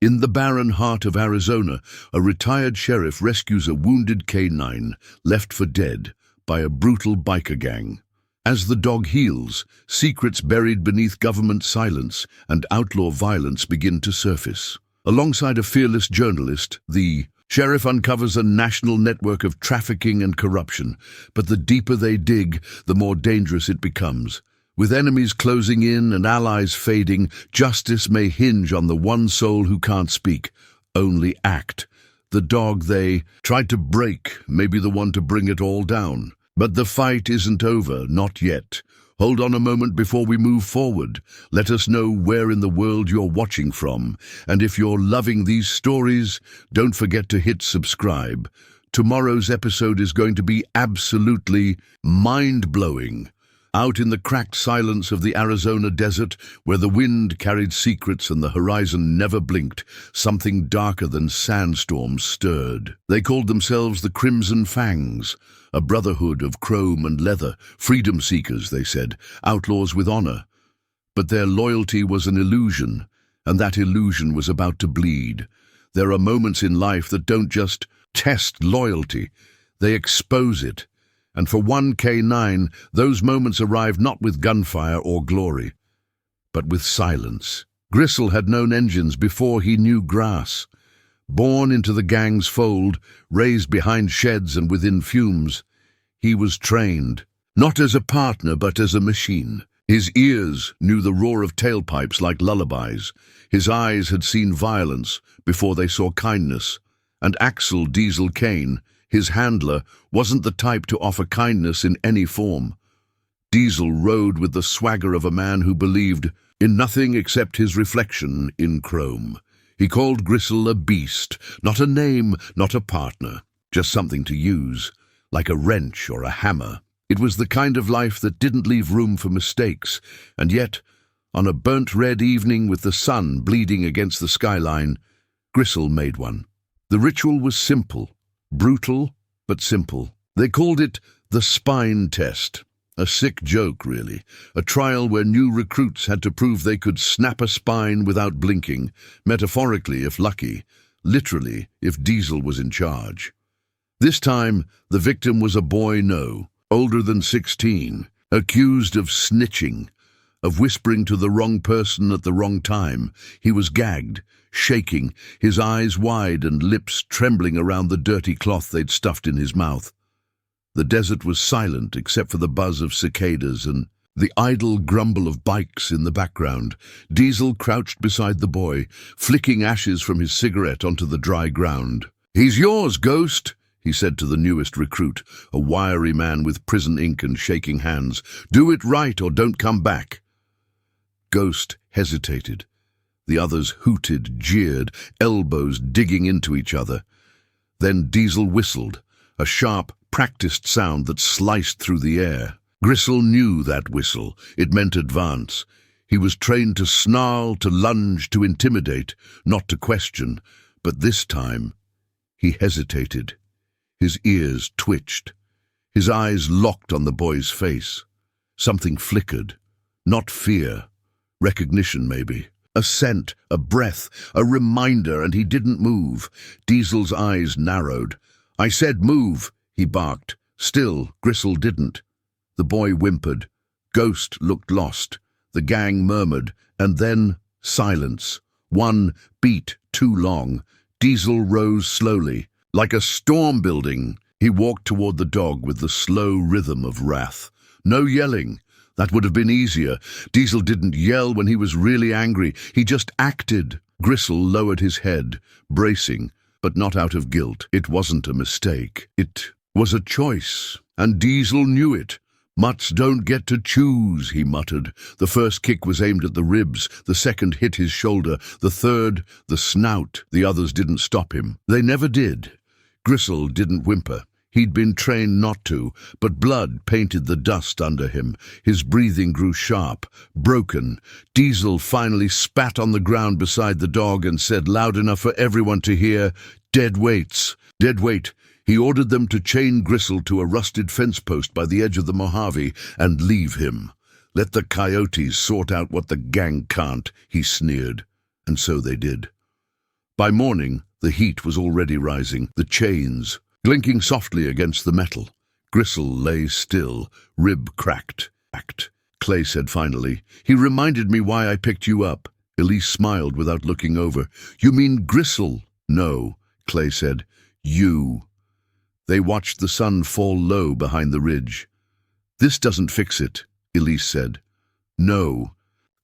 In the barren heart of Arizona, a retired sheriff rescues a wounded canine left for dead by a brutal biker gang. As the dog heals, secrets buried beneath government silence and outlaw violence begin to surface. Alongside a fearless journalist, the sheriff uncovers a national network of trafficking and corruption, but the deeper they dig, the more dangerous it becomes. With enemies closing in and allies fading, justice may hinge on the one soul who can't speak, only act. The dog they tried to break may be the one to bring it all down. But the fight isn't over, not yet. Hold on a moment before we move forward. Let us know where in the world you're watching from. And if you're loving these stories, don't forget to hit subscribe. Tomorrow's episode is going to be absolutely mind-blowing. Out in the cracked silence of the Arizona desert, where the wind carried secrets and the horizon never blinked, something darker than sandstorms stirred. They called themselves the Crimson Fangs, a brotherhood of chrome and leather, freedom seekers, they said, outlaws with honor. But their loyalty was an illusion, and that illusion was about to bleed. There are moments in life that don't just test loyalty, they expose it. And for one K9, those moments arrived not with gunfire or glory, but with silence. Gristle had known engines before he knew grass. Born into the gang's fold, raised behind sheds and within fumes, he was trained, not as a partner but as a machine. His ears knew the roar of tailpipes like lullabies. His eyes had seen violence before they saw kindness. And Axel Diesel Kane, his handler, wasn't the type to offer kindness in any form. Diesel rode with the swagger of a man who believed in nothing except his reflection in chrome. He called Gristle a beast, not a name, not a partner, just something to use, like a wrench or a hammer. It was the kind of life that didn't leave room for mistakes, and yet, on a burnt red evening with the sun bleeding against the skyline, Gristle made one. The ritual was simple. Brutal, but simple. They called it the spine test. A sick joke, really. A trial where new recruits had to prove they could snap a spine without blinking, metaphorically if lucky, literally if Diesel was in charge. This time, the victim was a boy older than 16, accused of snitching, of whispering to the wrong person at the wrong time. He was gagged, shaking, his eyes wide and lips trembling around the dirty cloth they'd stuffed in his mouth. The desert was silent except for the buzz of cicadas and the idle grumble of bikes in the background. Diesel crouched beside the boy, flicking ashes from his cigarette onto the dry ground. "He's yours, Ghost," he said to the newest recruit, a wiry man with prison ink and shaking hands. "Do it right or don't come back." Ghost hesitated. The others hooted, jeered, elbows digging into each other. Then Diesel whistled, a sharp, practiced sound that sliced through the air. Gristle knew that whistle. It meant advance. He was trained to snarl, to lunge, to intimidate, not to question. But this time, he hesitated. His ears twitched. His eyes locked on the boy's face. Something flickered. Not fear. Recognition, maybe. A scent, a breath, a reminder, and he didn't move. Diesel's eyes narrowed. "I said move," he barked. Still, Gristle didn't. The boy whimpered. Ghost looked lost. The gang murmured, and then silence. One beat too long. Diesel rose slowly. Like a storm building, he walked toward the dog with the slow rhythm of wrath. No yelling. That would have been easier. Diesel didn't yell when he was really angry. He just acted. Gristle lowered his head, bracing, but not out of guilt. It wasn't a mistake. It was a choice, and Diesel knew it. "Mutts don't get to choose," he muttered. The first kick was aimed at the ribs, the second hit his shoulder, the third, the snout. The others didn't stop him. They never did. Gristle didn't whimper. He'd been trained not to, but blood painted the dust under him. His breathing grew sharp, broken. Diesel finally spat on the ground beside the dog and said loud enough for everyone to hear, "Dead weights. Dead weight." He ordered them to chain Gristle to a rusted fence post by the edge of the Mojave and leave him. "Let the coyotes sort out what the gang can't," he sneered. And so they did. By morning, the heat was already rising, the chains glinking softly against the metal. Gristle lay still, rib cracked. Clay said finally, "He reminded me why I picked you up." Elise smiled without looking over. "You mean Gristle?" "No," Clay said. "You." They watched the sun fall low behind the ridge. "This doesn't fix it," Elise said. "No,"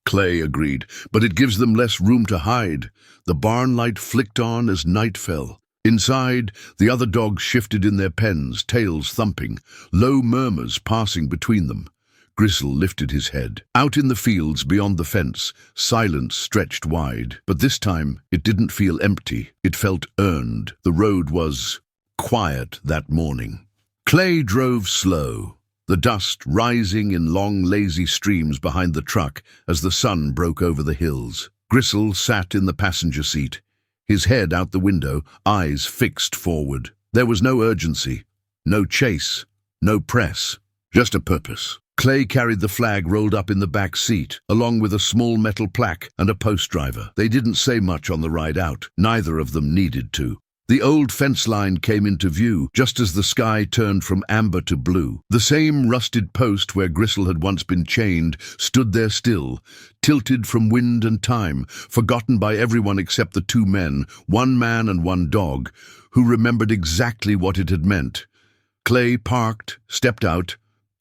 Clay agreed, "but it gives them less room to hide." The barn light flicked on as night fell. Inside, the other dogs shifted in their pens, tails thumping, low murmurs passing between them. Gristle lifted his head. Out in the fields beyond the fence, silence stretched wide. But this time, it didn't feel empty. It felt earned. The road was quiet that morning. Clay drove slow, the dust rising in long, lazy streams behind the truck as the sun broke over the hills. Gristle sat in the passenger seat, his head out the window, eyes fixed forward. There was no urgency, no chase, no press, just a purpose. Clay carried the flag rolled up in the back seat, along with a small metal plaque and a post driver. They didn't say much on the ride out. Neither of them needed to. The old fence line came into view, just as the sky turned from amber to blue. The same rusted post where Gristle had once been chained stood there still, tilted from wind and time, forgotten by everyone except the two men, one man and one dog, who remembered exactly what it had meant. Clay parked, stepped out,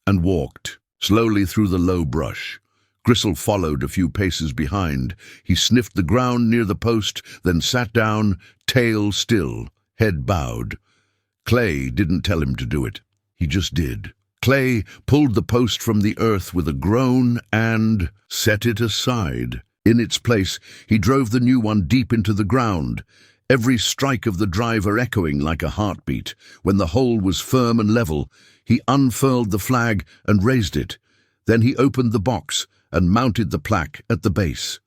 and walked slowly through the low brush. Gristle followed a few paces behind. He sniffed the ground near the post, then sat down, tail still, head bowed. Clay didn't tell him to do it. He just did. Clay pulled the post from the earth with a groan and set it aside. In its place, he drove the new one deep into the ground, every strike of the driver echoing like a heartbeat. When the hole was firm and level, he unfurled the flag and raised it. Then he opened the box and mounted the plaque at the base.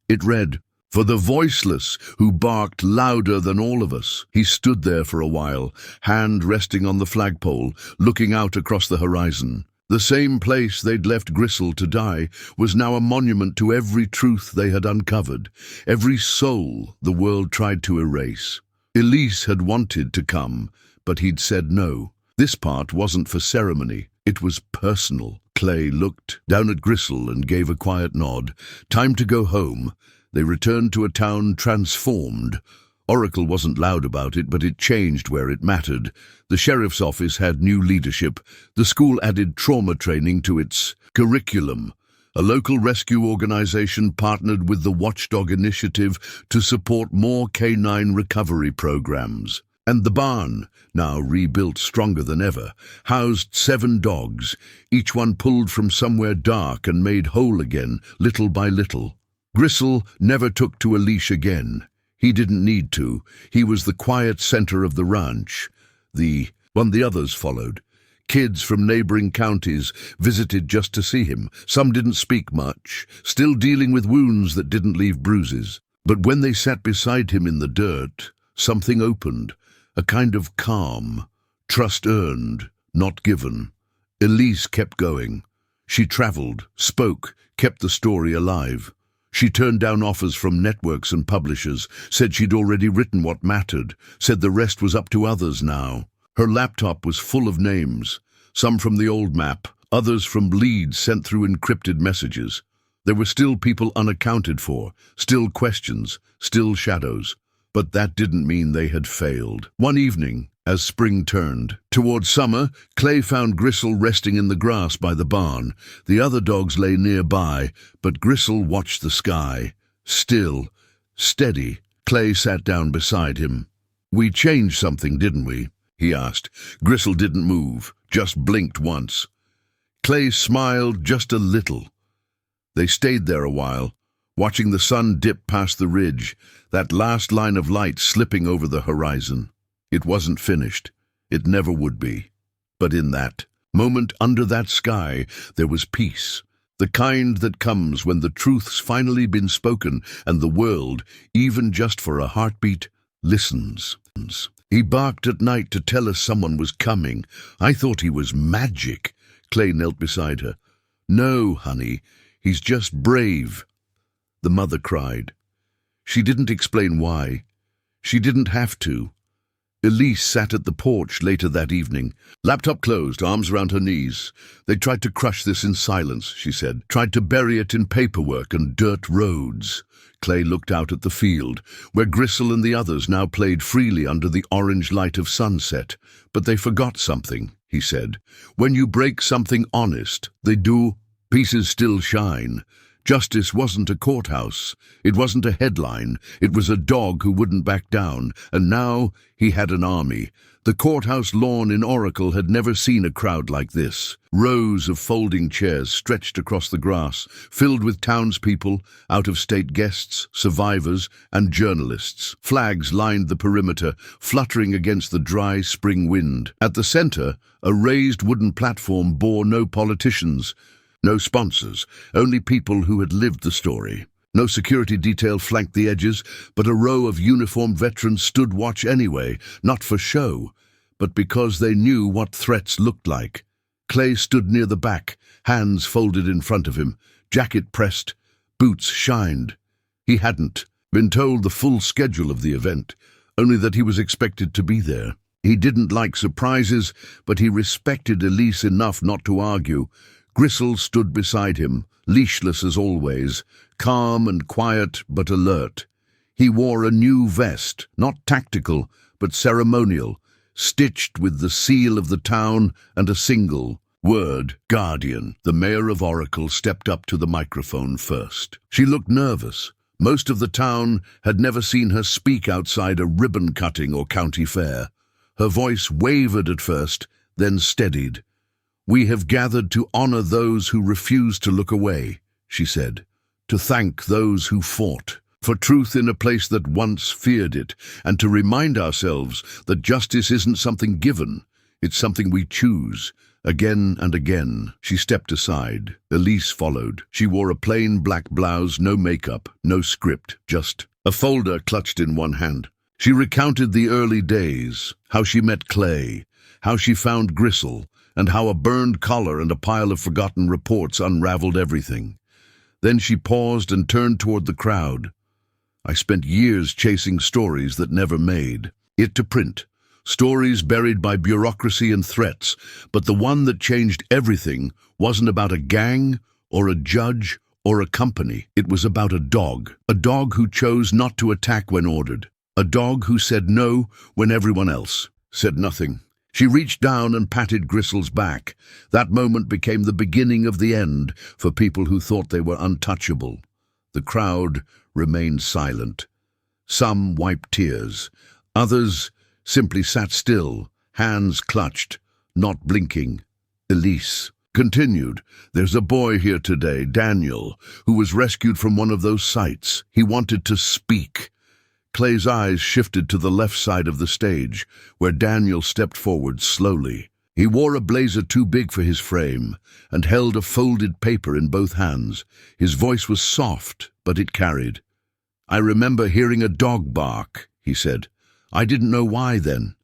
It read, "For the voiceless who barked louder than all of us." He stood there for a while, hand resting on the flagpole, looking out across the horizon. The same place they'd left Gristle to die was now a monument to every truth they had uncovered, every soul the world tried to erase. Elise had wanted to come, but he'd said no. This part wasn't for ceremony, it was personal. Clay looked down at Gristle and gave a quiet nod. Time to go home. They returned to a town transformed. Oracle wasn't loud about it, but it changed where it mattered. The sheriff's office had new leadership. The school added trauma training to its curriculum. A local rescue organization partnered with the Watchdog Initiative to support more canine recovery programs. And the barn, now rebuilt stronger than ever, housed 7 dogs, each one pulled from somewhere dark and made whole again, little by little. Gristle never took to a leash again. He didn't need to. He was the quiet center of the ranch. The others followed. Kids from neighboring counties visited just to see him. Some didn't speak much, still dealing with wounds that didn't leave bruises. But when they sat beside him in the dirt, something opened. A kind of calm, trust earned, not given. Elise kept going. She traveled, spoke, kept the story alive. She turned down offers from networks and publishers, said she'd already written what mattered, said the rest was up to others now. Her laptop was full of names, some from the old map, others from leads sent through encrypted messages. There were still people unaccounted for, still questions, still shadows. But that didn't mean they had failed. One evening, as spring turned toward summer, Clay found Gristle resting in the grass by the barn. The other dogs lay nearby, but Gristle watched the sky. Still, steady. Clay sat down beside him. "We changed something, didn't we?" he asked. Gristle didn't move, just blinked once. Clay smiled just a little. They stayed there a while, watching the sun dip past the ridge, that last line of light slipping over the horizon. It wasn't finished. It never would be. But in that moment under that sky, there was peace, the kind that comes when the truth's finally been spoken and the world, even just for a heartbeat, listens. "He barked at night to tell us someone was coming. I thought he was magic." Clay knelt beside her. "No, honey, he's just brave." The mother cried. She didn't explain why. She didn't have to. Elise sat at the porch later that evening, laptop closed, arms around her knees. They tried to crush this in silence, she said, tried to bury it in paperwork and dirt roads. Clay looked out at the field, where Gristle and the others now played freely under the orange light of sunset. But they forgot something, he said. When you break something honest, they do. Pieces still shine. Justice wasn't a courthouse. It wasn't a headline. It was a dog who wouldn't back down. And now he had an army. The courthouse lawn in Oracle had never seen a crowd like this. Rows of folding chairs stretched across the grass, filled with townspeople, out-of-state guests, survivors, and journalists. Flags lined the perimeter, fluttering against the dry spring wind. At the center, a raised wooden platform bore no politicians, no sponsors, only people who had lived the story. No security detail flanked the edges, but a row of uniformed veterans stood watch anyway, not for show, but because they knew what threats looked like. Clay stood near the back, hands folded in front of him, jacket pressed, boots shined. He hadn't been told the full schedule of the event, only that he was expected to be there. He didn't like surprises, but he respected Elise enough not to argue. Gristle stood beside him, leashless as always, calm and quiet but alert. He wore a new vest, not tactical, but ceremonial, stitched with the seal of the town and a single word, Guardian. The mayor of Oracle stepped up to the microphone first. She looked nervous. Most of the town had never seen her speak outside a ribbon-cutting or county fair. Her voice wavered at first, then steadied. "We have gathered to honor those who refuse to look away," she said, "to thank those who fought for truth in a place that once feared it, and to remind ourselves that justice isn't something given, it's something we choose, again and again." She stepped aside. Elise followed. She wore a plain black blouse, no makeup, no script, just a folder clutched in one hand. She recounted the early days, how she met Clay, how she found Gristle, and how a burned collar and a pile of forgotten reports unraveled everything. Then she paused and turned toward the crowd. "I spent years chasing stories that never made it to print, stories buried by bureaucracy and threats, but the one that changed everything wasn't about a gang or a judge or a company. It was about a dog who chose not to attack when ordered, a dog who said no when everyone else said nothing." She reached down and patted Gristle's back. That moment became the beginning of the end for people who thought they were untouchable. The crowd remained silent. Some wiped tears. Others simply sat still, hands clutched, not blinking. Elise continued, "There's a boy here today, Daniel, who was rescued from one of those sites. He wanted to speak." Clay's eyes shifted to the left side of the stage, where Daniel stepped forward slowly. He wore a blazer too big for his frame and held a folded paper in both hands. His voice was soft, but it carried. "I remember hearing a dog bark," he said. "I didn't know why then,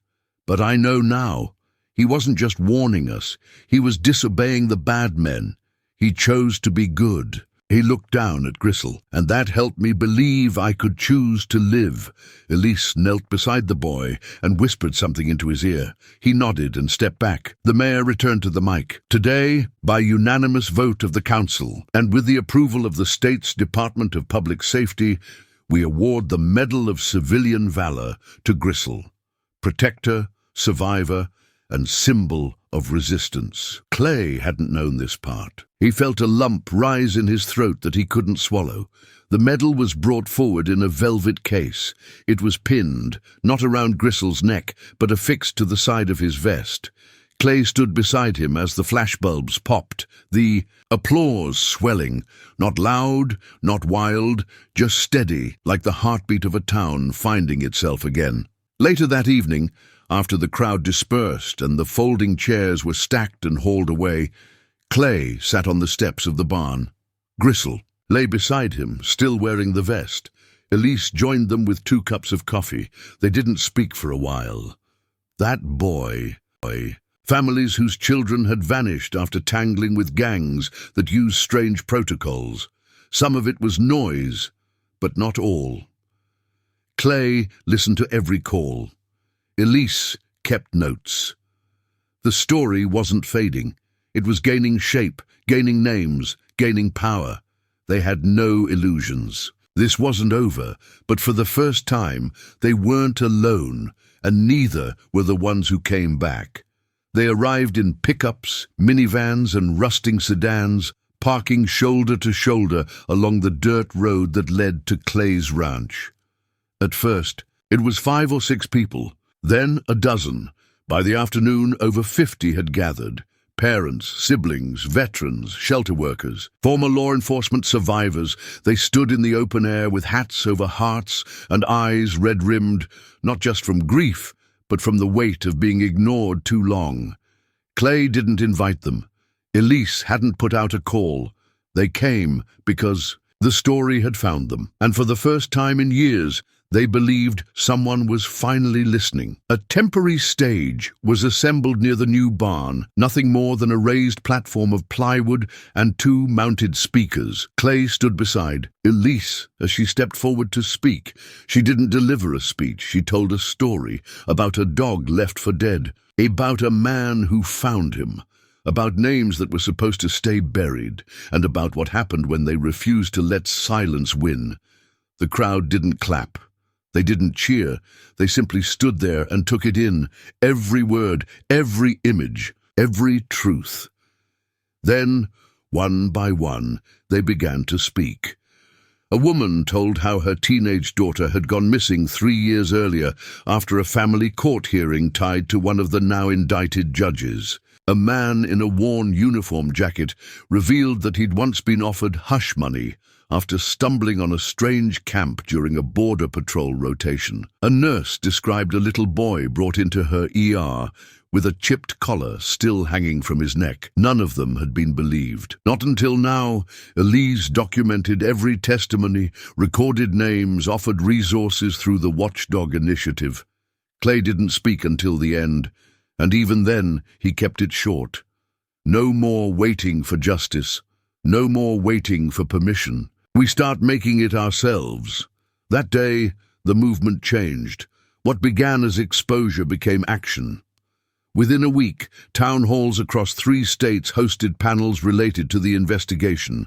but I know now. He wasn't just warning us. He was disobeying the bad men. He chose to be good." He looked down at Gristle, and that helped me believe I could choose to live. Elise knelt beside the boy and whispered something into his ear. He nodded and stepped back. The mayor returned to the mic. "Today, by unanimous vote of the council, and with the approval of the state's Department of Public Safety, we award the Medal of Civilian Valor to Gristle, protector, survivor, and symbol of resistance." Clay hadn't known this part. He felt a lump rise in his throat that he couldn't swallow. The medal was brought forward in a velvet case. It was pinned, not around Gristle's neck, but affixed to the side of his vest. Clay stood beside him as the flashbulbs popped, the applause swelling, not loud, not wild, just steady, like the heartbeat of a town finding itself again. Later that evening, after the crowd dispersed and the folding chairs were stacked and hauled away, Clay sat on the steps of the barn. Gristle lay beside him, still wearing the vest. Elise joined them with 2 cups of coffee. They didn't speak for a while. That boy. Families whose children had vanished after tangling with gangs that used strange protocols. Some of it was noise, but not all. Clay listened to every call. Elise kept notes. The story wasn't fading. It was gaining shape, gaining names, gaining power. They had no illusions. This wasn't over, but for the first time, they weren't alone, and neither were the ones who came back. They arrived in pickups, minivans, and rusting sedans, parking shoulder to shoulder along the dirt road that led to Clay's ranch. At first, it was 5 or 6 people, then a dozen. By the afternoon, over 50 had gathered. Parents, siblings, veterans, shelter workers, former law enforcement survivors. They stood in the open air with hats over hearts and eyes red-rimmed, not just from grief, but from the weight of being ignored too long. Clay didn't invite them. Elise hadn't put out a call. They came because the story had found them, and for the first time in years, they believed someone was finally listening. A temporary stage was assembled near the new barn, nothing more than a raised platform of plywood and 2 mounted speakers. Clay stood beside Elise as she stepped forward to speak. She didn't deliver a speech. She told a story about a dog left for dead, about a man who found him, about names that were supposed to stay buried, and about what happened when they refused to let silence win. The crowd didn't clap. They didn't cheer. They simply stood there and took it in, every word, every image, every truth. Then, one by one, they began to speak. A woman told how her teenage daughter had gone missing 3 years earlier after a family court hearing tied to one of the now indicted judges. A man in a worn uniform jacket revealed that he'd once been offered hush money after stumbling on a strange camp during a border patrol rotation. A nurse described a little boy brought into her ER with a chipped collar still hanging from his neck. None of them had been believed. Not until now, Elise documented every testimony, recorded names, offered resources through the Watchdog Initiative. Clay didn't speak until the end, and even then he kept it short. No more waiting for justice. No more waiting for permission. We start making it ourselves. That day, the movement changed. What began as exposure became action. Within a week, town halls across 3 states hosted panels related to the investigation.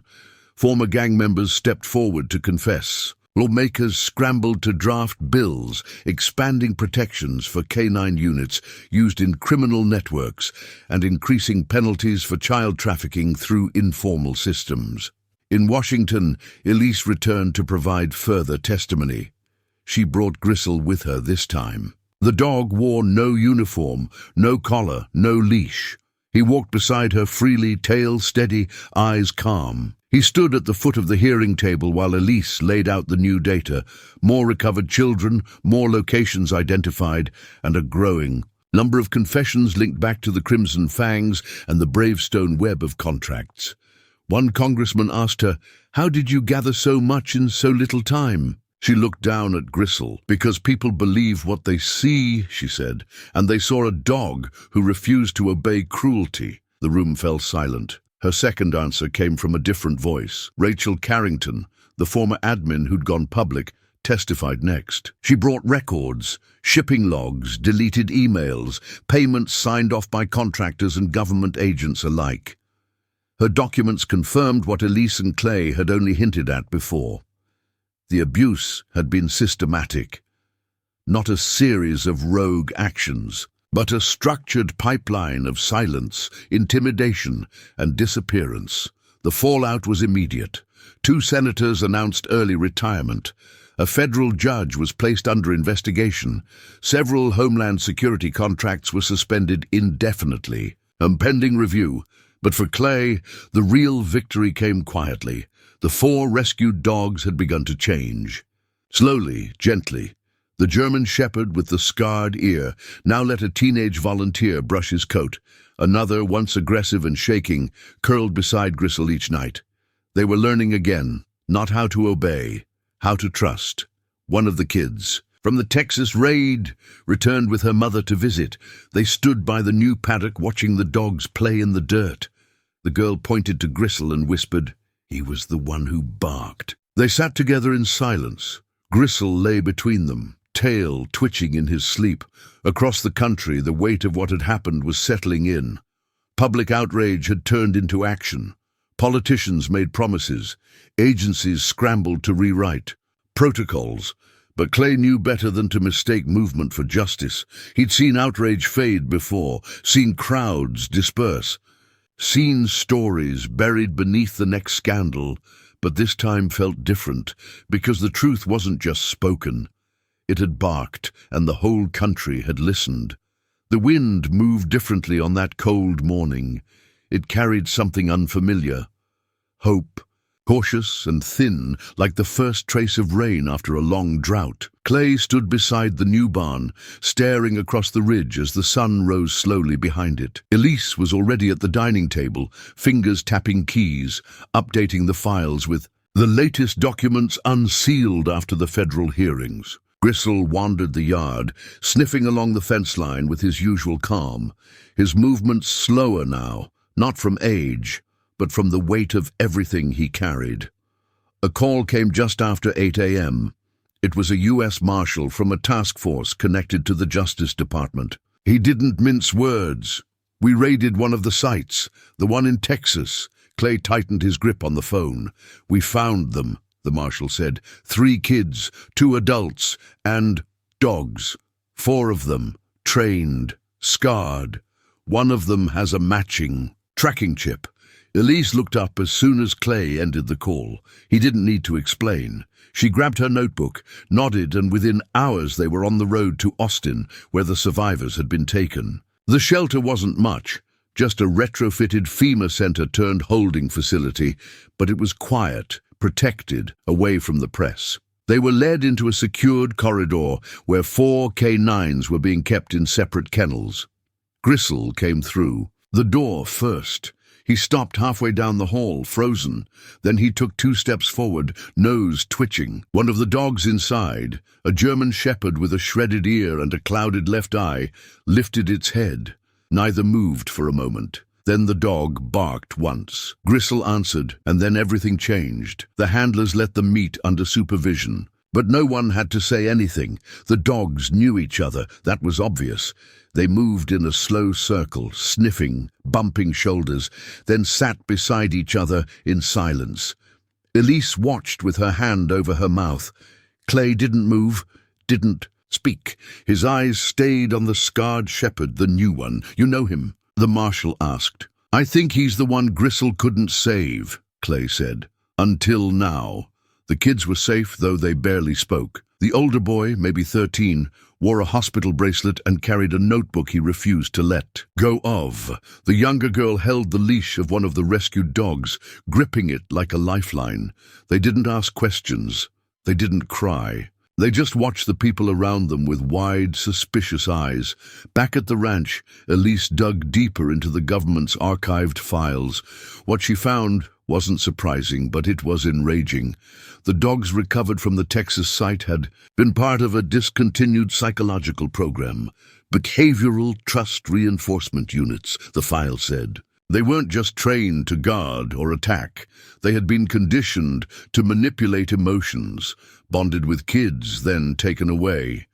Former gang members stepped forward to confess. Lawmakers scrambled to draft bills expanding protections for canine units used in criminal networks and increasing penalties for child trafficking through informal systems. In Washington, Elise returned to provide further testimony. She brought Gristle with her this time. The dog wore no uniform, no collar, no leash. He walked beside her freely, tail steady, eyes calm. He stood at the foot of the hearing table while Elise laid out the new data: more recovered children, more locations identified, and a growing number of confessions linked back to the Crimson Fangs and the Bravestone web of contracts. One congressman asked her, "How did you gather so much in so little time?" She looked down at Gristle. "Because people believe what they see," she said, "and they saw a dog who refused to obey cruelty." The room fell silent. Her second answer came from a different voice. Rachel Carrington, the former admin who'd gone public, testified next. She brought records, shipping logs, deleted emails, payments signed off by contractors and government agents alike. Her documents confirmed what Elise and Clay had only hinted at before. The abuse had been systematic, not a series of rogue actions, but a structured pipeline of silence, intimidation, and disappearance. The fallout was immediate. 2 senators announced early retirement. A federal judge was placed under investigation. Several Homeland Security contracts were suspended indefinitely, pending review. But for Clay, the real victory came quietly. The 4 rescued dogs had begun to change. Slowly, gently, the German shepherd with the scarred ear now let a teenage volunteer brush his coat. Another, once aggressive and shaking, curled beside Gristle each night. They were learning again, not how to obey, how to trust. One of the kids, from the Texas raid, returned with her mother to visit. They stood by the new paddock watching the dogs play in the dirt. The girl pointed to Gristle and whispered, "He was the one who barked." They sat together in silence. Gristle lay between them, tail twitching in his sleep. Across the country, the weight of what had happened was settling in. Public outrage had turned into action. Politicians made promises. Agencies scrambled to rewrite protocols. But Clay knew better than to mistake movement for justice. He'd seen outrage fade before, seen crowds disperse, seen stories buried beneath the next scandal, but this time felt different, because the truth wasn't just spoken. It had barked, and the whole country had listened. The wind moved differently on that cold morning. It carried something unfamiliar. Hope. Cautious and thin, like the first trace of rain after a long drought. Clay stood beside the new barn, staring across the ridge as the sun rose slowly behind it. Elise was already at the dining table, fingers tapping keys, updating the files with the latest documents unsealed after the federal hearings. Gristle wandered the yard, sniffing along the fence line with his usual calm, his movements slower now, not from age, but from the weight of everything he carried. A call came just after 8 a.m. It was a U.S. Marshal from a task force connected to the Justice Department. He didn't mince words. "We raided one of the sites, the one in Texas." Clay tightened his grip on the phone. "We found them," the Marshal said. 3 kids, 2 adults, and dogs. 4 of them, trained, scarred. One of them has a matching tracking chip. Elise looked up as soon as Clay ended the call. He didn't need to explain. She grabbed her notebook, nodded, and within hours they were on the road to Austin, where the survivors had been taken. The shelter wasn't much, just a retrofitted FEMA center turned holding facility, but it was quiet, protected, away from the press. They were led into a secured corridor where 4 K9s were being kept in separate kennels. Gristle came through. The door first. He stopped halfway down the hall, frozen. Then he took 2 steps forward, nose twitching. One of the dogs inside, a German shepherd with a shredded ear and a clouded left eye, lifted its head. Neither moved for a moment. Then the dog barked once. Gristle answered, and then everything changed. The handlers let them meet under supervision. But no one had to say anything. The dogs knew each other, that was obvious. They moved in a slow circle, sniffing, bumping shoulders, then sat beside each other in silence. Elise watched with her hand over her mouth. Clay didn't move, didn't speak. His eyes stayed on the scarred shepherd, the new one. "You know him?" the Marshal asked. "I think he's the one Gristle couldn't save," Clay said. "Until now." The kids were safe, though they barely spoke. The older boy, maybe 13, wore a hospital bracelet and carried a notebook he refused to let go of. The younger girl held the leash of one of the rescued dogs, gripping it like a lifeline. They didn't ask questions. They didn't cry. They just watched the people around them with wide, suspicious eyes. Back at the ranch, Elise dug deeper into the government's archived files. What she found wasn't surprising, but it was enraging. The dogs recovered from the Texas site had been part of a discontinued psychological program. Behavioral trust reinforcement units, the file said. They weren't just trained to guard or attack. They had been conditioned to manipulate emotions, bonded with kids, then taken away.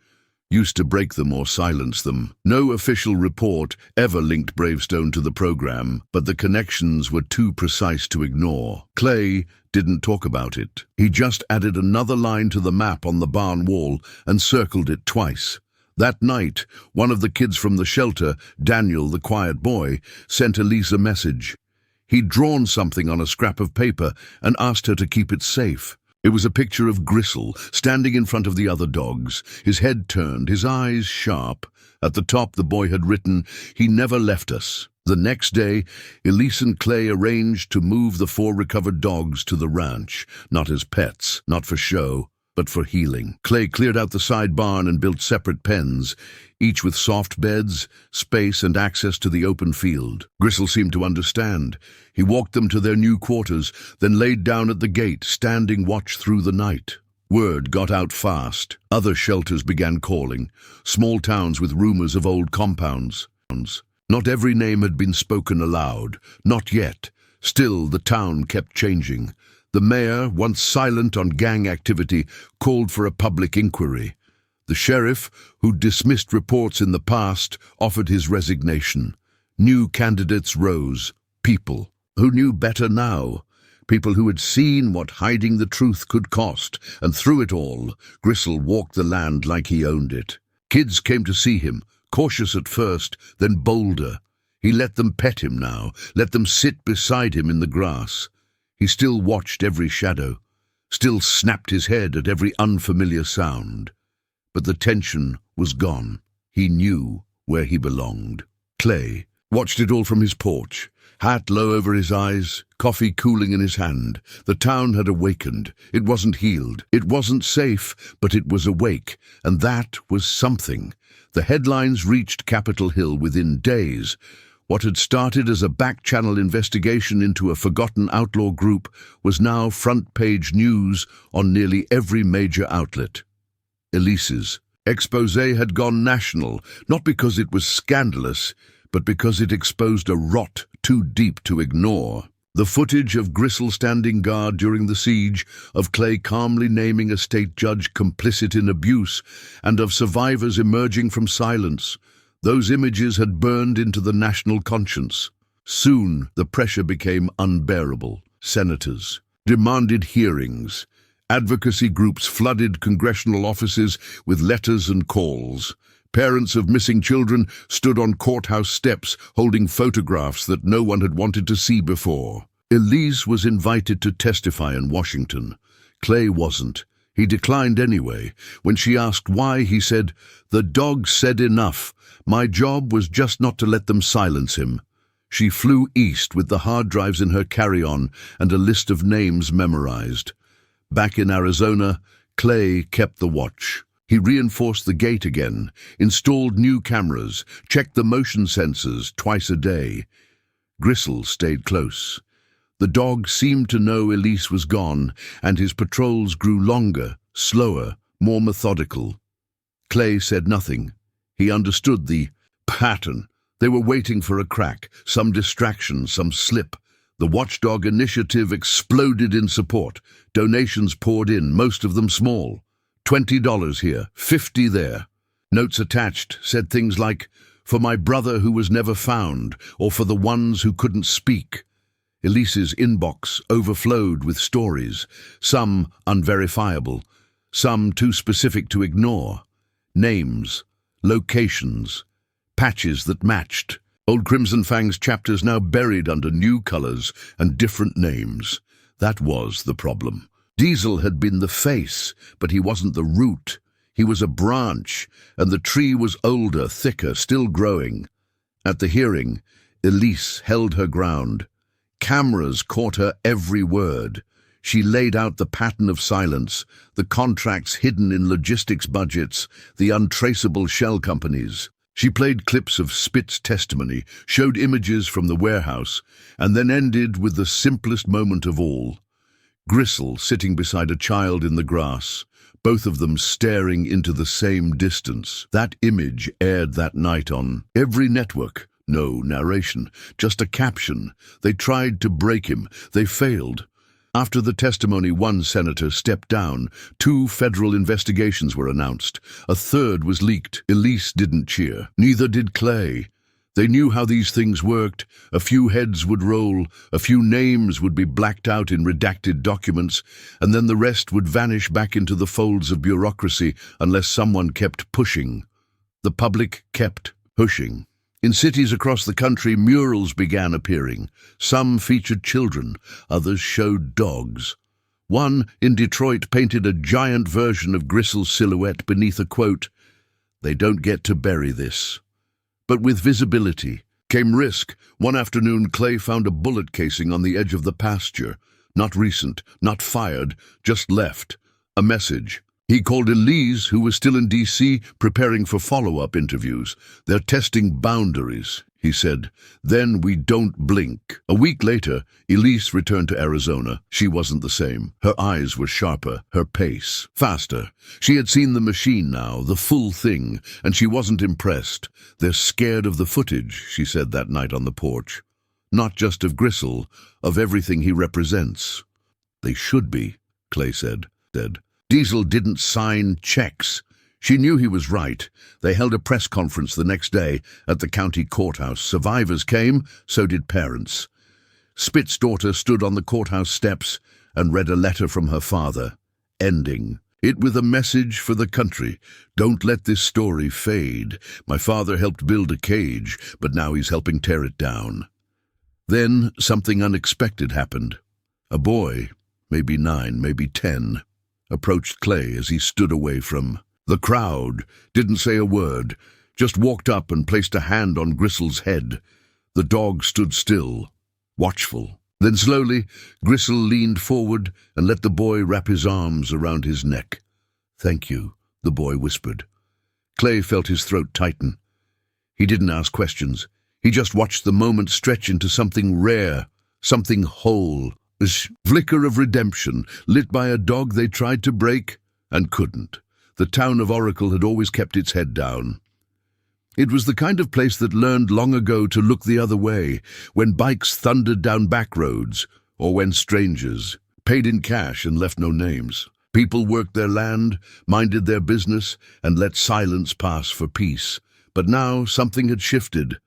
Used to break them or silence them. No official report ever linked Bravestone to the program, but the connections were too precise to ignore. Clay didn't talk about it. He just added another line to the map on the barn wall and circled it twice. That night, one of the kids from the shelter, Daniel, the quiet boy, sent Elise a message. He'd drawn something on a scrap of paper and asked her to keep it safe. It was a picture of Gristle, standing in front of the other dogs, his head turned, his eyes sharp. At the top, the boy had written, "He never left us." The next day, Elise and Clay arranged to move the 4 recovered dogs to the ranch, not as pets, not for show, but for healing. Clay cleared out the side barn and built separate pens, each with soft beds, space, and access to the open field. Gristle seemed to understand. He walked them to their new quarters, then laid down at the gate, standing watch through the night. Word got out fast. Other shelters began calling, small towns with rumors of old compounds. Not every name had been spoken aloud, not yet. Still, the town kept changing. The mayor, once silent on gang activity, called for a public inquiry. The sheriff, who'd dismissed reports in the past, offered his resignation. New candidates rose. People who knew better now. People who had seen what hiding the truth could cost, and through it all, Gristle walked the land like he owned it. Kids came to see him, cautious at first, then bolder. He let them pet him now, let them sit beside him in the grass. He still watched every shadow, still snapped his head at every unfamiliar sound. But the tension was gone. He knew where he belonged. Clay watched it all from his porch, hat low over his eyes, coffee cooling in his hand. The town had awakened. It wasn't healed. It wasn't safe, but it was awake, and that was something. The headlines reached Capitol Hill within days. What had started as a back-channel investigation into a forgotten outlaw group was now front-page news on nearly every major outlet. Elise's exposé had gone national, not because it was scandalous, but because it exposed a rot too deep to ignore. The footage of Gristle standing guard during the siege, of Clay calmly naming a state judge complicit in abuse, and of survivors emerging from silence. Those images had burned into the national conscience. Soon the pressure became unbearable. Senators demanded hearings. Advocacy groups flooded congressional offices with letters and calls. Parents of missing children stood on courthouse steps holding photographs that no one had wanted to see before. Elise was invited to testify in Washington. Clay wasn't. He declined anyway. When she asked why, he said, "The dog said enough. My job was just not to let them silence him." She flew east with the hard drives in her carry-on and a list of names memorized. Back in Arizona, Clay kept the watch. He reinforced the gate again, installed new cameras, checked the motion sensors twice a day. Gristle stayed close. The dog seemed to know Elise was gone, and his patrols grew longer, slower, more methodical. Clay said nothing. He understood the pattern. They were waiting for a crack, some distraction, some slip. The Watchdog Initiative exploded in support. Donations poured in, most of them small. $20 here, $50 there. Notes attached said things like, "For my brother who was never found," or "For the ones who couldn't speak." Elise's inbox overflowed with stories, some unverifiable, some too specific to ignore. Names, locations, patches that matched. Old Crimson Fang's chapters now buried under new colors and different names. That was the problem. Diesel had been the face, but he wasn't the root. He was a branch, and the tree was older, thicker, still growing. At the hearing, Elise held her ground. Cameras caught her every word. She laid out the pattern of silence, the contracts hidden in logistics budgets, the untraceable shell companies. She played clips of Spitz's testimony, showed images from the warehouse, and then ended with the simplest moment of all. Gristle sitting beside a child in the grass, both of them staring into the same distance. That image aired that night on every network. No narration, just a caption. They tried to break him. They failed. After the testimony, one senator stepped down. 2 federal investigations were announced. A third was leaked. Elise didn't cheer. Neither did Clay. They knew how these things worked. A few heads would roll, a few names would be blacked out in redacted documents, and then the rest would vanish back into the folds of bureaucracy unless someone kept pushing. The public kept pushing. In cities across the country, murals began appearing. Some featured children, others showed dogs. One in Detroit painted a giant version of Gristle's silhouette beneath a quote, "They don't get to bury this." But with visibility came risk. One afternoon, Clay found a bullet casing on the edge of the pasture. Not recent, not fired, just left. A message. He called Elise, who was still in D.C., preparing for follow-up interviews. "They're testing boundaries," he said. "Then we don't blink." A week later, Elise returned to Arizona. She wasn't the same. Her eyes were sharper, her pace faster. She had seen the machine now, the full thing, and she wasn't impressed. "They're scared of the footage," she said that night on the porch. "Not just of Gristle, of everything he represents." They should be, Clay said. Diesel didn't sign checks. She knew he was right. They held a press conference the next day at the county courthouse. Survivors came, so did parents. Spitz's daughter stood on the courthouse steps and read a letter from her father, ending it with a message for the country. Don't let this story fade. My father helped build a cage, but now he's helping tear it down. Then something unexpected happened. A boy, maybe 9, maybe 10, approached Clay as he stood away from the crowd, didn't say a word, just walked up and placed a hand on Gristle's head. The dog stood still, watchful. Then slowly, Gristle leaned forward and let the boy wrap his arms around his neck. "Thank you," the boy whispered. Clay felt his throat tighten. He didn't ask questions. He just watched the moment stretch into something rare, something whole. A flicker of redemption, lit by a dog they tried to break and couldn't. The town of Oracle had always kept its head down. It was the kind of place that learned long ago to look the other way, when bikes thundered down back roads, or when strangers paid in cash and left no names. People worked their land, minded their business, and let silence pass for peace. But now something had shifted.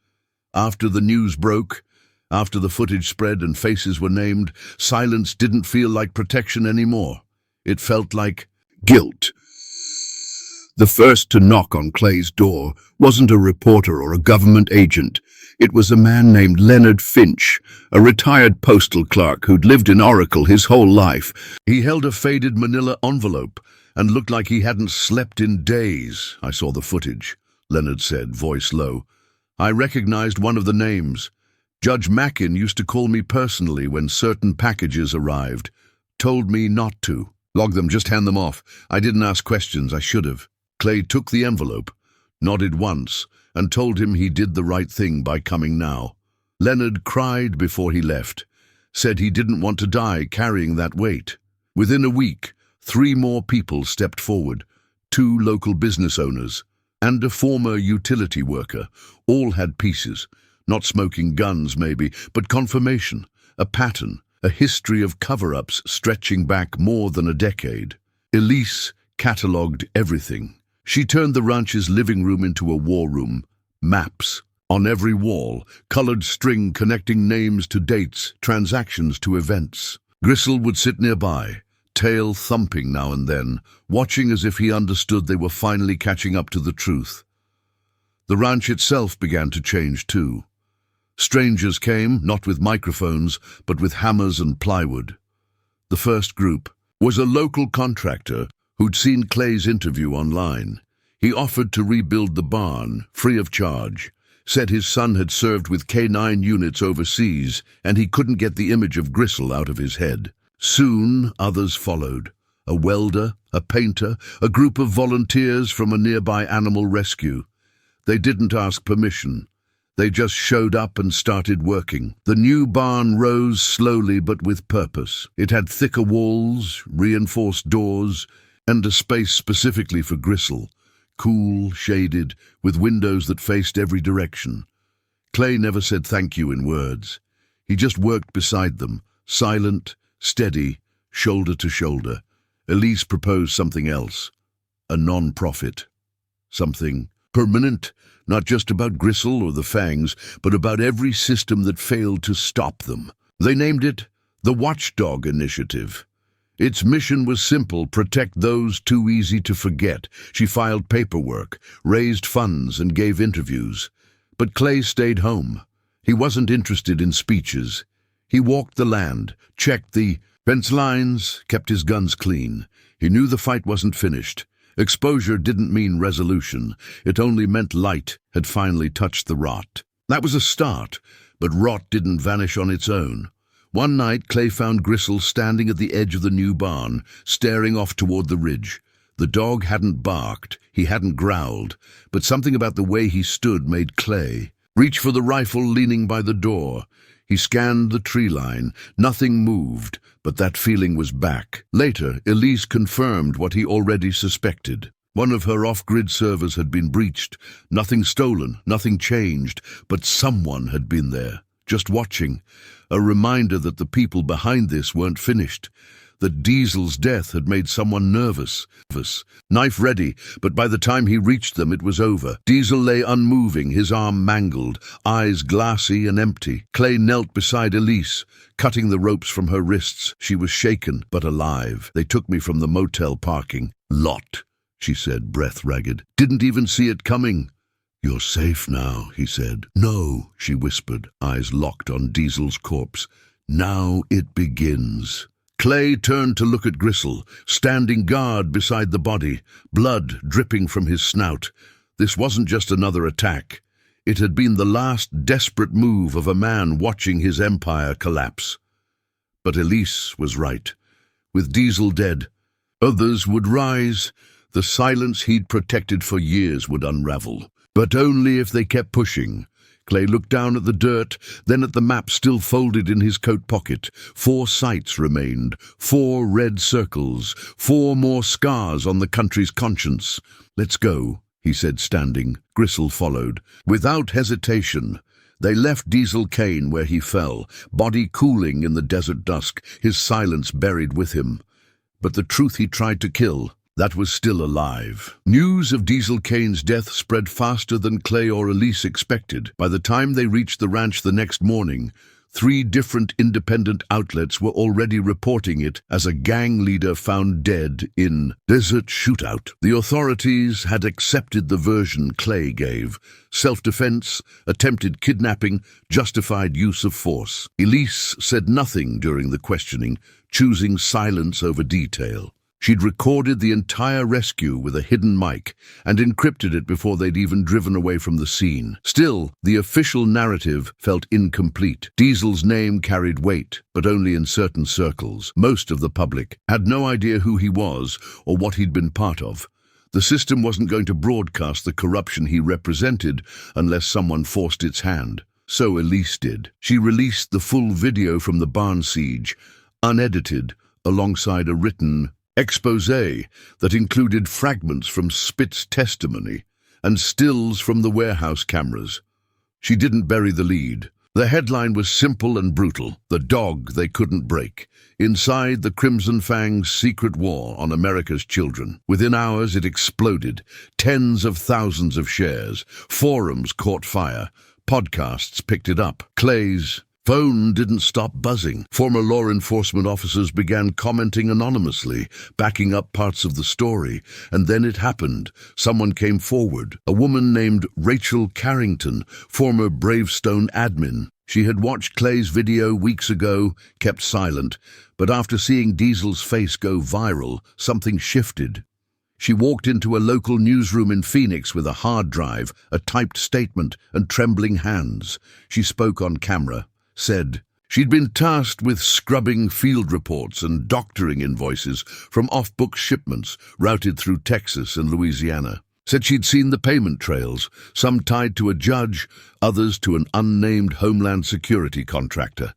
After the news broke, after the footage spread and faces were named, silence didn't feel like protection anymore. It felt like guilt. The first to knock on Clay's door wasn't a reporter or a government agent. It was a man named Leonard Finch, a retired postal clerk who'd lived in Oracle his whole life. He held a faded manila envelope and looked like he hadn't slept in days. "I saw the footage," Leonard said, voice low. "I recognized one of the names. Judge Mackin used to call me personally when certain packages arrived. Told me not to. Log them, just hand them off. I didn't ask questions, I should have." Clay took the envelope, nodded once, and told him he did the right thing by coming now. Leonard cried before he left, said he didn't want to die carrying that weight. Within a week, 3 more people stepped forward, 2 local business owners, and a former utility worker. All had pieces, not smoking guns maybe, but confirmation, a pattern, a history of cover-ups stretching back more than a decade. Elise catalogued everything. She turned the ranch's living room into a war room. Maps. On every wall, colored string connecting names to dates, transactions to events. Gristle would sit nearby, tail thumping now and then, watching as if he understood they were finally catching up to the truth. The ranch itself began to change too. Strangers came, not with microphones, but with hammers and plywood. The first group was a local contractor who'd seen Clay's interview online. He offered to rebuild the barn, free of charge, said his son had served with K9 units overseas and he couldn't get the image of Gristle out of his head. Soon others followed. A welder, a painter, a group of volunteers from a nearby animal rescue. They didn't ask permission. They just showed up and started working. The new barn rose slowly but with purpose. It had thicker walls, reinforced doors, and a space specifically for Gristle, cool, shaded, with windows that faced every direction. Clay never said thank you in words. He just worked beside them, silent, steady, shoulder to shoulder. Elise proposed something else, a non-profit. Something permanent, not just about Gristle or the Fangs, but about every system that failed to stop them. They named it the Watchdog Initiative. Its mission was simple: protect those too easy to forget. She filed paperwork, raised funds, and gave interviews. But Clay stayed home. He wasn't interested in speeches. He walked the land, checked the fence lines, kept his guns clean. He knew the fight wasn't finished. Exposure didn't mean resolution. It only meant light had finally touched the rot. That was a start, but rot didn't vanish on its own. One night, Clay found Gristle standing at the edge of the new barn, staring off toward the ridge. The dog hadn't barked, he hadn't growled, but something about the way he stood made Clay reach for the rifle leaning by the door. He scanned the tree line. Nothing moved, but that feeling was back. Later, Elise confirmed what he already suspected. One of her off-grid servers had been breached. Nothing stolen, nothing changed, but someone had been there, just watching. A reminder that the people behind this weren't finished. that Diesel's death had made someone nervous. Knife ready, but by the time he reached them it was over. Diesel lay unmoving, his arm mangled, eyes glassy and empty. Clay knelt beside Elise, cutting the ropes from her wrists. She was shaken, but alive. They took me from the motel parking. Lot, she said, breath ragged. Didn't even see it coming. You're safe now, he said. No, she whispered, eyes locked on Diesel's corpse. Now it begins. Clay turned to look at Gristle, standing guard beside the body, blood dripping from his snout. This wasn't just another attack. It had been the last desperate move of a man watching his empire collapse. But Elise was right. With Diesel dead, others would rise. The silence he'd protected for years would unravel. But only if they kept pushing. Clay looked down at the dirt, then at the map still folded in his coat pocket. 4 sites remained, 4 red circles, 4 more scars on the country's conscience. Let's go, he said, standing. Gristle followed. Without hesitation, they left Diesel Kane where he fell, body cooling in the desert dusk, his silence buried with him. But the truth he tried to kill, that was still alive. News of Diesel Kane's death spread faster than Clay or Elise expected. By the time they reached the ranch the next morning, 3 different independent outlets were already reporting it as a gang leader found dead in desert shootout. The authorities had accepted the version Clay gave: self-defense, attempted kidnapping, justified use of force. Elise said nothing during the questioning, choosing silence over detail. She'd recorded the entire rescue with a hidden mic and encrypted it before they'd even driven away from the scene. Still, the official narrative felt incomplete. Diesel's name carried weight, but only in certain circles. Most of the public had no idea who he was or what he'd been part of. The system wasn't going to broadcast the corruption he represented unless someone forced its hand. So Elise did. She released the full video from the barn siege, unedited, alongside a written exposé that included fragments from Spitz's testimony and stills from the warehouse cameras. She didn't bury the lead. The headline was simple and brutal: the dog they couldn't break. Inside the Crimson Fang's secret war on America's children. Within hours it exploded. Tens of thousands of shares. Forums caught fire. Podcasts picked it up. Clay's phone didn't stop buzzing. Former law enforcement officers began commenting anonymously, backing up parts of the story. And then it happened. Someone came forward. A woman named Rachel Carrington, former Bravestone admin. She had watched Clay's video weeks ago, kept silent. But after seeing Diesel's face go viral, something shifted. She walked into a local newsroom in Phoenix with a hard drive, a typed statement, and trembling hands. She spoke on camera. Said she'd been tasked with scrubbing field reports and doctoring invoices from off-book shipments routed through Texas and Louisiana. Said she'd seen the payment trails, some tied to a judge, others to an unnamed Homeland Security contractor.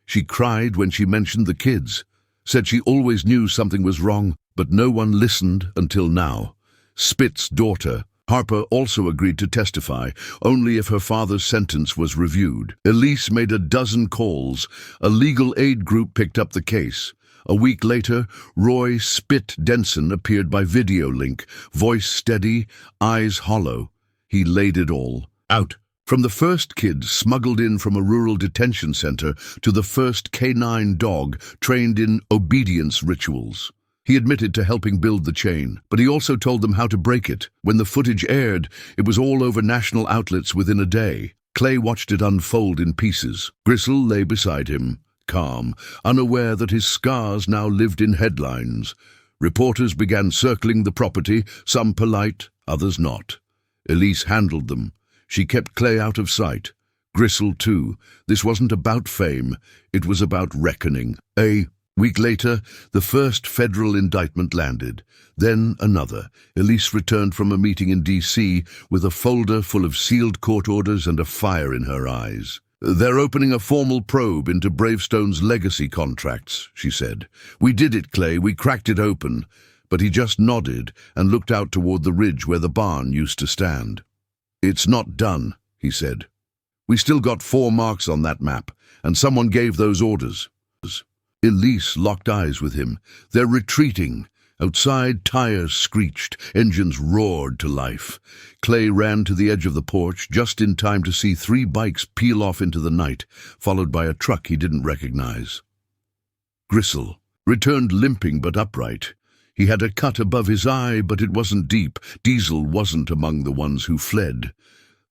She cried when she mentioned the kids. Said she always knew something was wrong, but no one listened until now. Spitz's daughter, Harper, also agreed to testify, only if her father's sentence was reviewed. Elise made a dozen calls. A legal aid group picked up the case. A week later, Roy "Spit" Denson appeared by video link, voice steady, eyes hollow. He laid it all out. From the first kid smuggled in from a rural detention center to the first canine dog trained in obedience rituals. He admitted to helping build the chain, but he also told them how to break it. When the footage aired, it was all over national outlets within a day. Clay watched it unfold in pieces. Gristle lay beside him, calm, unaware that his scars now lived in headlines. Reporters began circling the property, some polite, others not. Elise handled them. She kept Clay out of sight. Gristle, too. This wasn't about fame. It was about reckoning. A week later, the first federal indictment landed. Then another. Elise returned from a meeting in D.C. with a folder full of sealed court orders and a fire in her eyes. "They're opening a formal probe into Bravestone's legacy contracts," she said. "We did it, Clay. We cracked it open." But he just nodded and looked out toward the ridge where the barn used to stand. "It's not done," he said. "We still got 4 marks on that map, and someone gave those orders." Elise locked eyes with him. They're retreating. Outside, tires screeched, engines roared to life. Clay ran to the edge of the porch just in time to see 3 bikes peel off into the night, followed by a truck he didn't recognize. Gristle returned limping but upright. He had a cut above his eye, but it wasn't deep. Diesel wasn't among the ones who fled.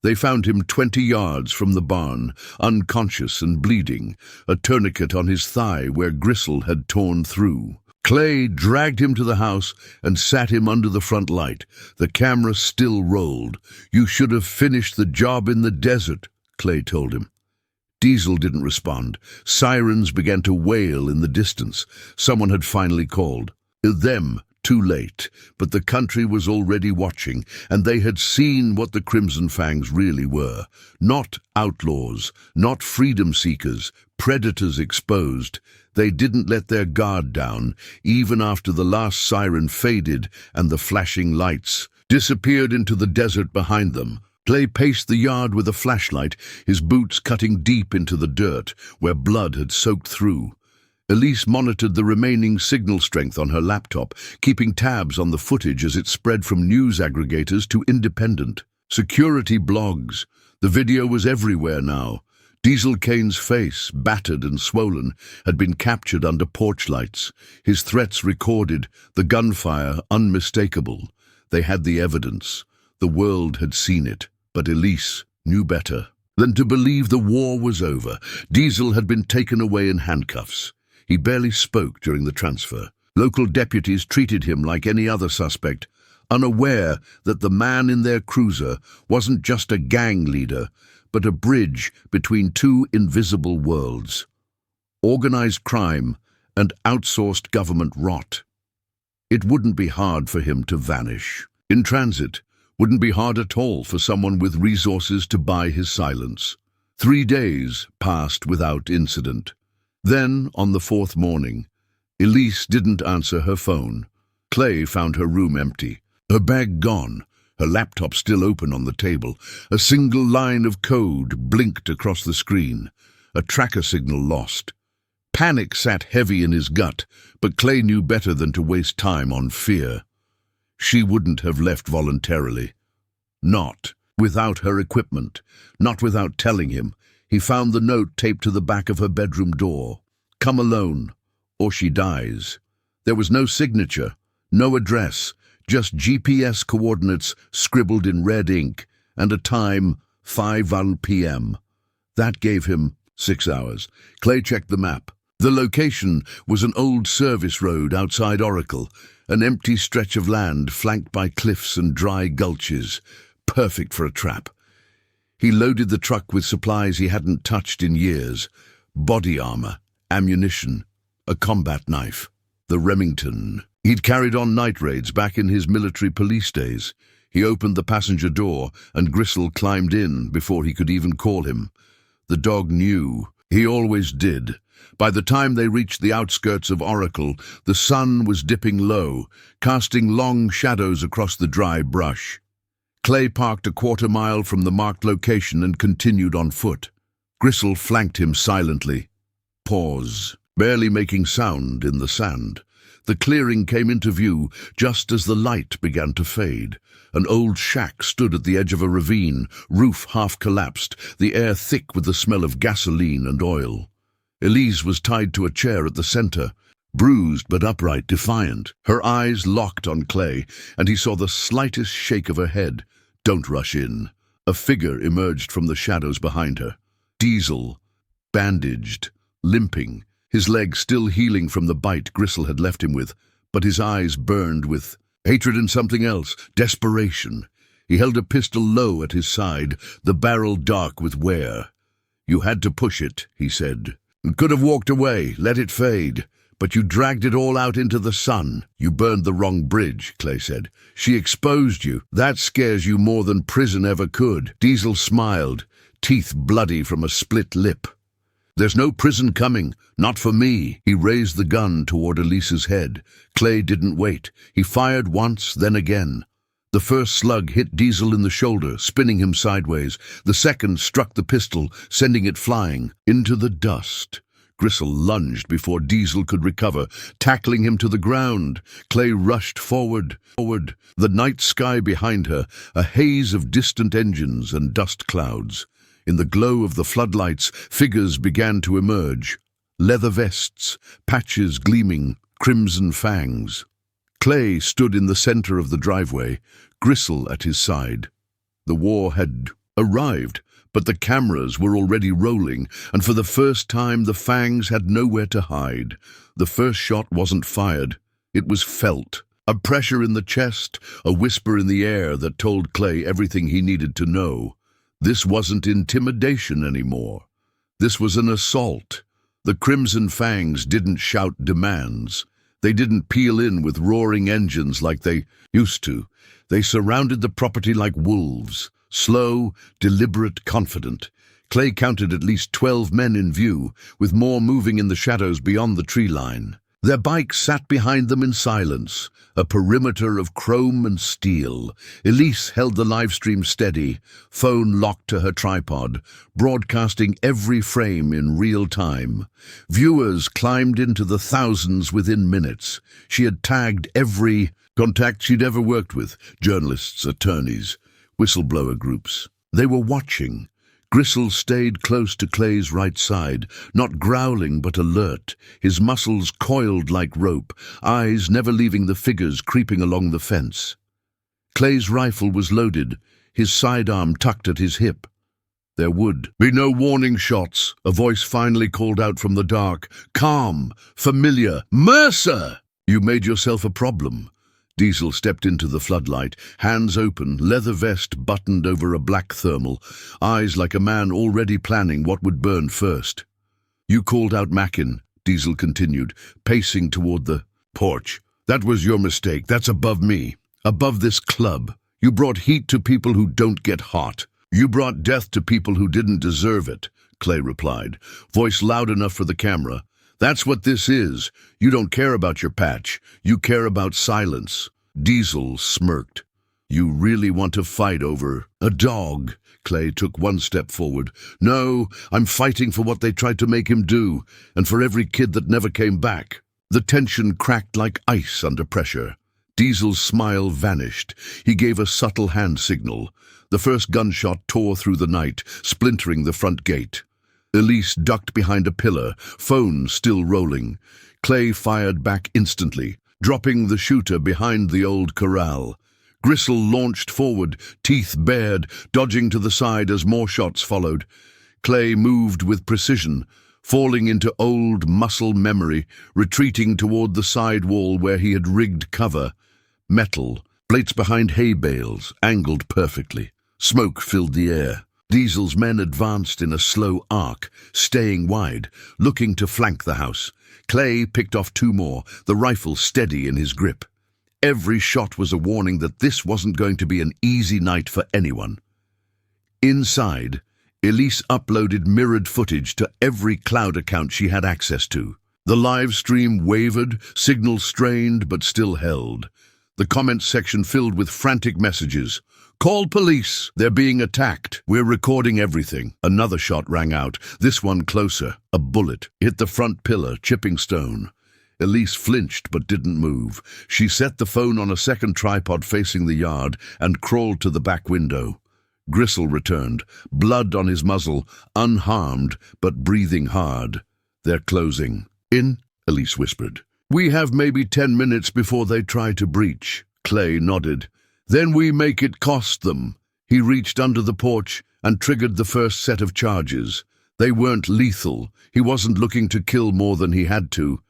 They found him 20 yards from the barn, unconscious and bleeding, a tourniquet on his thigh where Gristle had torn through. Clay dragged him to the house and sat him under the front light. The camera still rolled. "You should have finished the job in the desert," Clay told him. Diesel didn't respond. Sirens began to wail in the distance. Someone had finally called. Them, too late, but the country was already watching, and they had seen what the Crimson Fangs really were. Not outlaws, not freedom seekers, predators exposed. They didn't let their guard down, even after the last siren faded and the flashing lights disappeared into the desert behind them. Clay paced the yard with a flashlight, his boots cutting deep into the dirt, where blood had soaked through. Elise monitored the remaining signal strength on her laptop, keeping tabs on the footage as it spread from news aggregators to independent security blogs. The video was everywhere now. Diesel Kane's face, battered and swollen, had been captured under porch lights, his threats recorded, the gunfire unmistakable. They had the evidence. The world had seen it, but Elise knew better than to believe the war was over. Diesel had been taken away in handcuffs. He barely spoke during the transfer. Local deputies treated him like any other suspect, unaware that the man in their cruiser wasn't just a gang leader, but a bridge between 2 invisible worlds: organized crime and outsourced government rot. It wouldn't be hard for him to vanish. In transit, wouldn't be hard at all for someone with resources to buy his silence. 3 days passed without incident. Then, on the 4th morning, Elise didn't answer her phone. Clay found her room empty, her bag gone, her laptop still open on the table. A single line of code blinked across the screen, a tracker signal lost. Panic sat heavy in his gut, but Clay knew better than to waste time on fear. She wouldn't have left voluntarily. Not without her equipment, not without telling him. He found the note taped to the back of her bedroom door. "Come alone, or she dies." There was no signature, no address, just GPS coordinates scribbled in red ink, and a time, 5:01 p.m. That gave him 6 hours. Clay checked the map. The location was an old service road outside Oracle, an empty stretch of land flanked by cliffs and dry gulches, perfect for a trap. He loaded the truck with supplies he hadn't touched in years: body armor, ammunition, a combat knife, the Remington. He'd carried on night raids back in his military police days. He opened the passenger door, and Gristle climbed in before he could even call him. The dog knew. He always did. By the time they reached the outskirts of Oracle, the sun was dipping low, casting long shadows across the dry brush. Clay parked a quarter-mile from the marked location and continued on foot. Gristle flanked him silently. Pause, barely making sound in the sand. The clearing came into view just as the light began to fade. An old shack stood at the edge of a ravine, roof half collapsed, the air thick with the smell of gasoline and oil. Elise was tied to a chair at the center, bruised but upright, defiant. Her eyes locked on Clay, and he saw the slightest shake of her head. "Don't rush in." A figure emerged from the shadows behind her. Diesel, bandaged, limping, his leg still healing from the bite Gristle had left him with, but his eyes burned with hatred and something else, desperation. He held a pistol low at his side, the barrel dark with wear. "You had to push it," he said. "You could have walked away, let it fade. But you dragged it all out into the sun." "You burned the wrong bridge," Clay said. "She exposed you. That scares you more than prison ever could." Diesel smiled, teeth bloody from a split lip. "There's no prison coming, not for me." He raised the gun toward Elise's head. Clay didn't wait. He fired once, then again. The first slug hit Diesel in the shoulder, spinning him sideways. The second struck the pistol, sending it flying into the dust. Gristle lunged before Diesel could recover, tackling him to the ground. Clay rushed forward. The night sky behind her, a haze of distant engines and dust clouds. In the glow of the floodlights, figures began to emerge. Leather vests, patches gleaming, crimson fangs. Clay stood in the center of the driveway, Gristle at his side. The war had arrived, but the cameras were already rolling, and for the first time the fangs had nowhere to hide. The first shot wasn't fired. It was felt. A pressure in the chest, a whisper in the air that told Clay everything he needed to know. This wasn't intimidation anymore. This was an assault. The crimson fangs didn't shout demands. They didn't peel in with roaring engines like they used to. They surrounded the property like wolves. Slow, deliberate, confident. Clay counted at least 12 men in view, with more moving in the shadows beyond the tree line. Their bikes sat behind them in silence, a perimeter of chrome and steel. Elise held the live stream steady, phone locked to her tripod, broadcasting every frame in real time. Viewers climbed into the thousands within minutes. She had tagged every contact she'd ever worked with, journalists, attorneys, whistleblower groups. They were watching. Gristle stayed close to Clay's right side, not growling but alert, his muscles coiled like rope, eyes never leaving the figures creeping along the fence. Clay's rifle was loaded, his sidearm tucked at his hip. There would be no warning shots, a voice finally called out from the dark. Calm, familiar. Mercer! You made yourself a problem. Diesel stepped into the floodlight, hands open, leather vest buttoned over a black thermal, eyes like a man already planning what would burn first. You called out Mackin, Diesel continued, pacing toward the porch. That was your mistake. That's above me. Above this club. You brought heat to people who don't get hot. You brought death to people who didn't deserve it, Clay replied, voice loud enough for the camera. That's what this is. You don't care about your patch. You care about silence. Diesel smirked. You really want to fight over a dog? Clay took one step forward. No, I'm fighting for what they tried to make him do, and for every kid that never came back. The tension cracked like ice under pressure. Diesel's smile vanished. He gave a subtle hand signal. The first gunshot tore through the night, splintering the front gate. Elise ducked behind a pillar, phone still rolling. Clay fired back instantly, dropping the shooter behind the old corral. Gristle launched forward, teeth bared, dodging to the side as more shots followed. Clay moved with precision, falling into old muscle memory, retreating toward the side wall where he had rigged cover. Metal, plates behind hay bales, angled perfectly. Smoke filled the air. Diesel's men advanced in a slow arc, staying wide, looking to flank the house. Clay picked off two more, the rifle steady in his grip. Every shot was a warning that this wasn't going to be an easy night for anyone. Inside, Elise uploaded mirrored footage to every cloud account she had access to. The live stream wavered, signal strained but still held. The comments section filled with frantic messages. Call police. They're being attacked. We're recording everything. Another shot rang out, this one closer. A bullet hit the front pillar, chipping stone. Elise flinched but didn't move. She set the phone on a second tripod facing the yard and crawled to the back window. Gristle returned, blood on his muzzle, unharmed but breathing hard. They're closing. In, Elise whispered. We have maybe 10 minutes before they try to breach. Clay nodded. Then we make it cost them. He reached under the porch and triggered the first set of charges. They weren't lethal. He wasn't looking to kill more than he had to.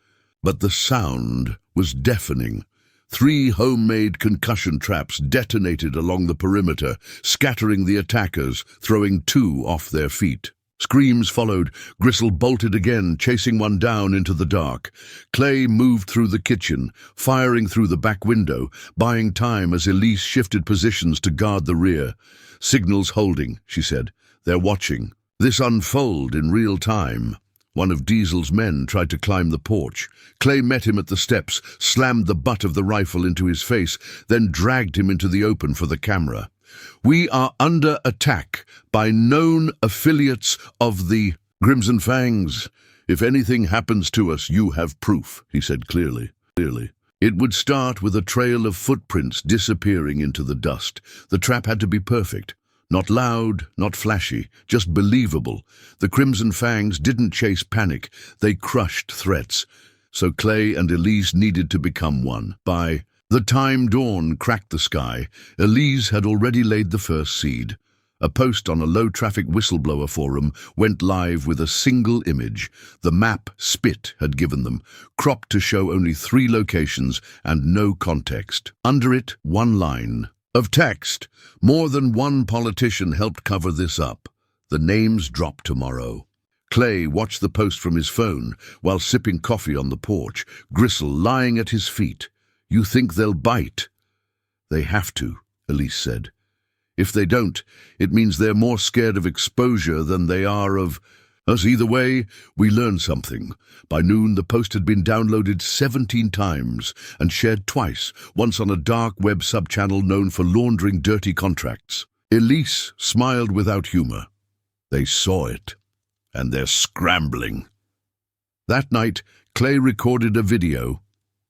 But the sound was deafening. 3 homemade concussion traps detonated along the perimeter, scattering the attackers, throwing 2 off their feet. Screams followed. Gristle bolted again, chasing one down into the dark. Clay moved through the kitchen, firing through the back window, buying time as Elise shifted positions to guard the rear. Signals holding, she said. They're watching. This unfold in real time. One of Diesel's men tried to climb the porch. Clay met him at the steps, slammed the butt of the rifle into his face, then dragged him into the open for the camera. We are under attack by known affiliates of the Crimson Fangs. If anything happens to us, you have proof, he said clearly. It would start with a trail of footprints disappearing into the dust. The trap had to be perfect. Not loud, not flashy, just believable. The Crimson Fangs didn't chase panic, they crushed threats. So Clay and Elise needed to become one. By the time dawn cracked the sky, Elise had already laid the first seed. A post on a low-traffic whistleblower forum went live with a single image. The map Spit had given them, cropped to show only 3 locations and no context. Under it, one line of text. More than one politician helped cover this up. The names drop tomorrow. Clay watched the post from his phone while sipping coffee on the porch, Gristle lying at his feet. You think they'll bite? They have to, Elise said. If they don't, it means they're more scared of exposure than they are of us. Either way, we learned something. By noon, the post had been downloaded 17 times and shared twice, once on a dark web sub-channel known for laundering dirty contracts. Elise smiled without humor. They saw it, and they're scrambling. That night, Clay recorded a video.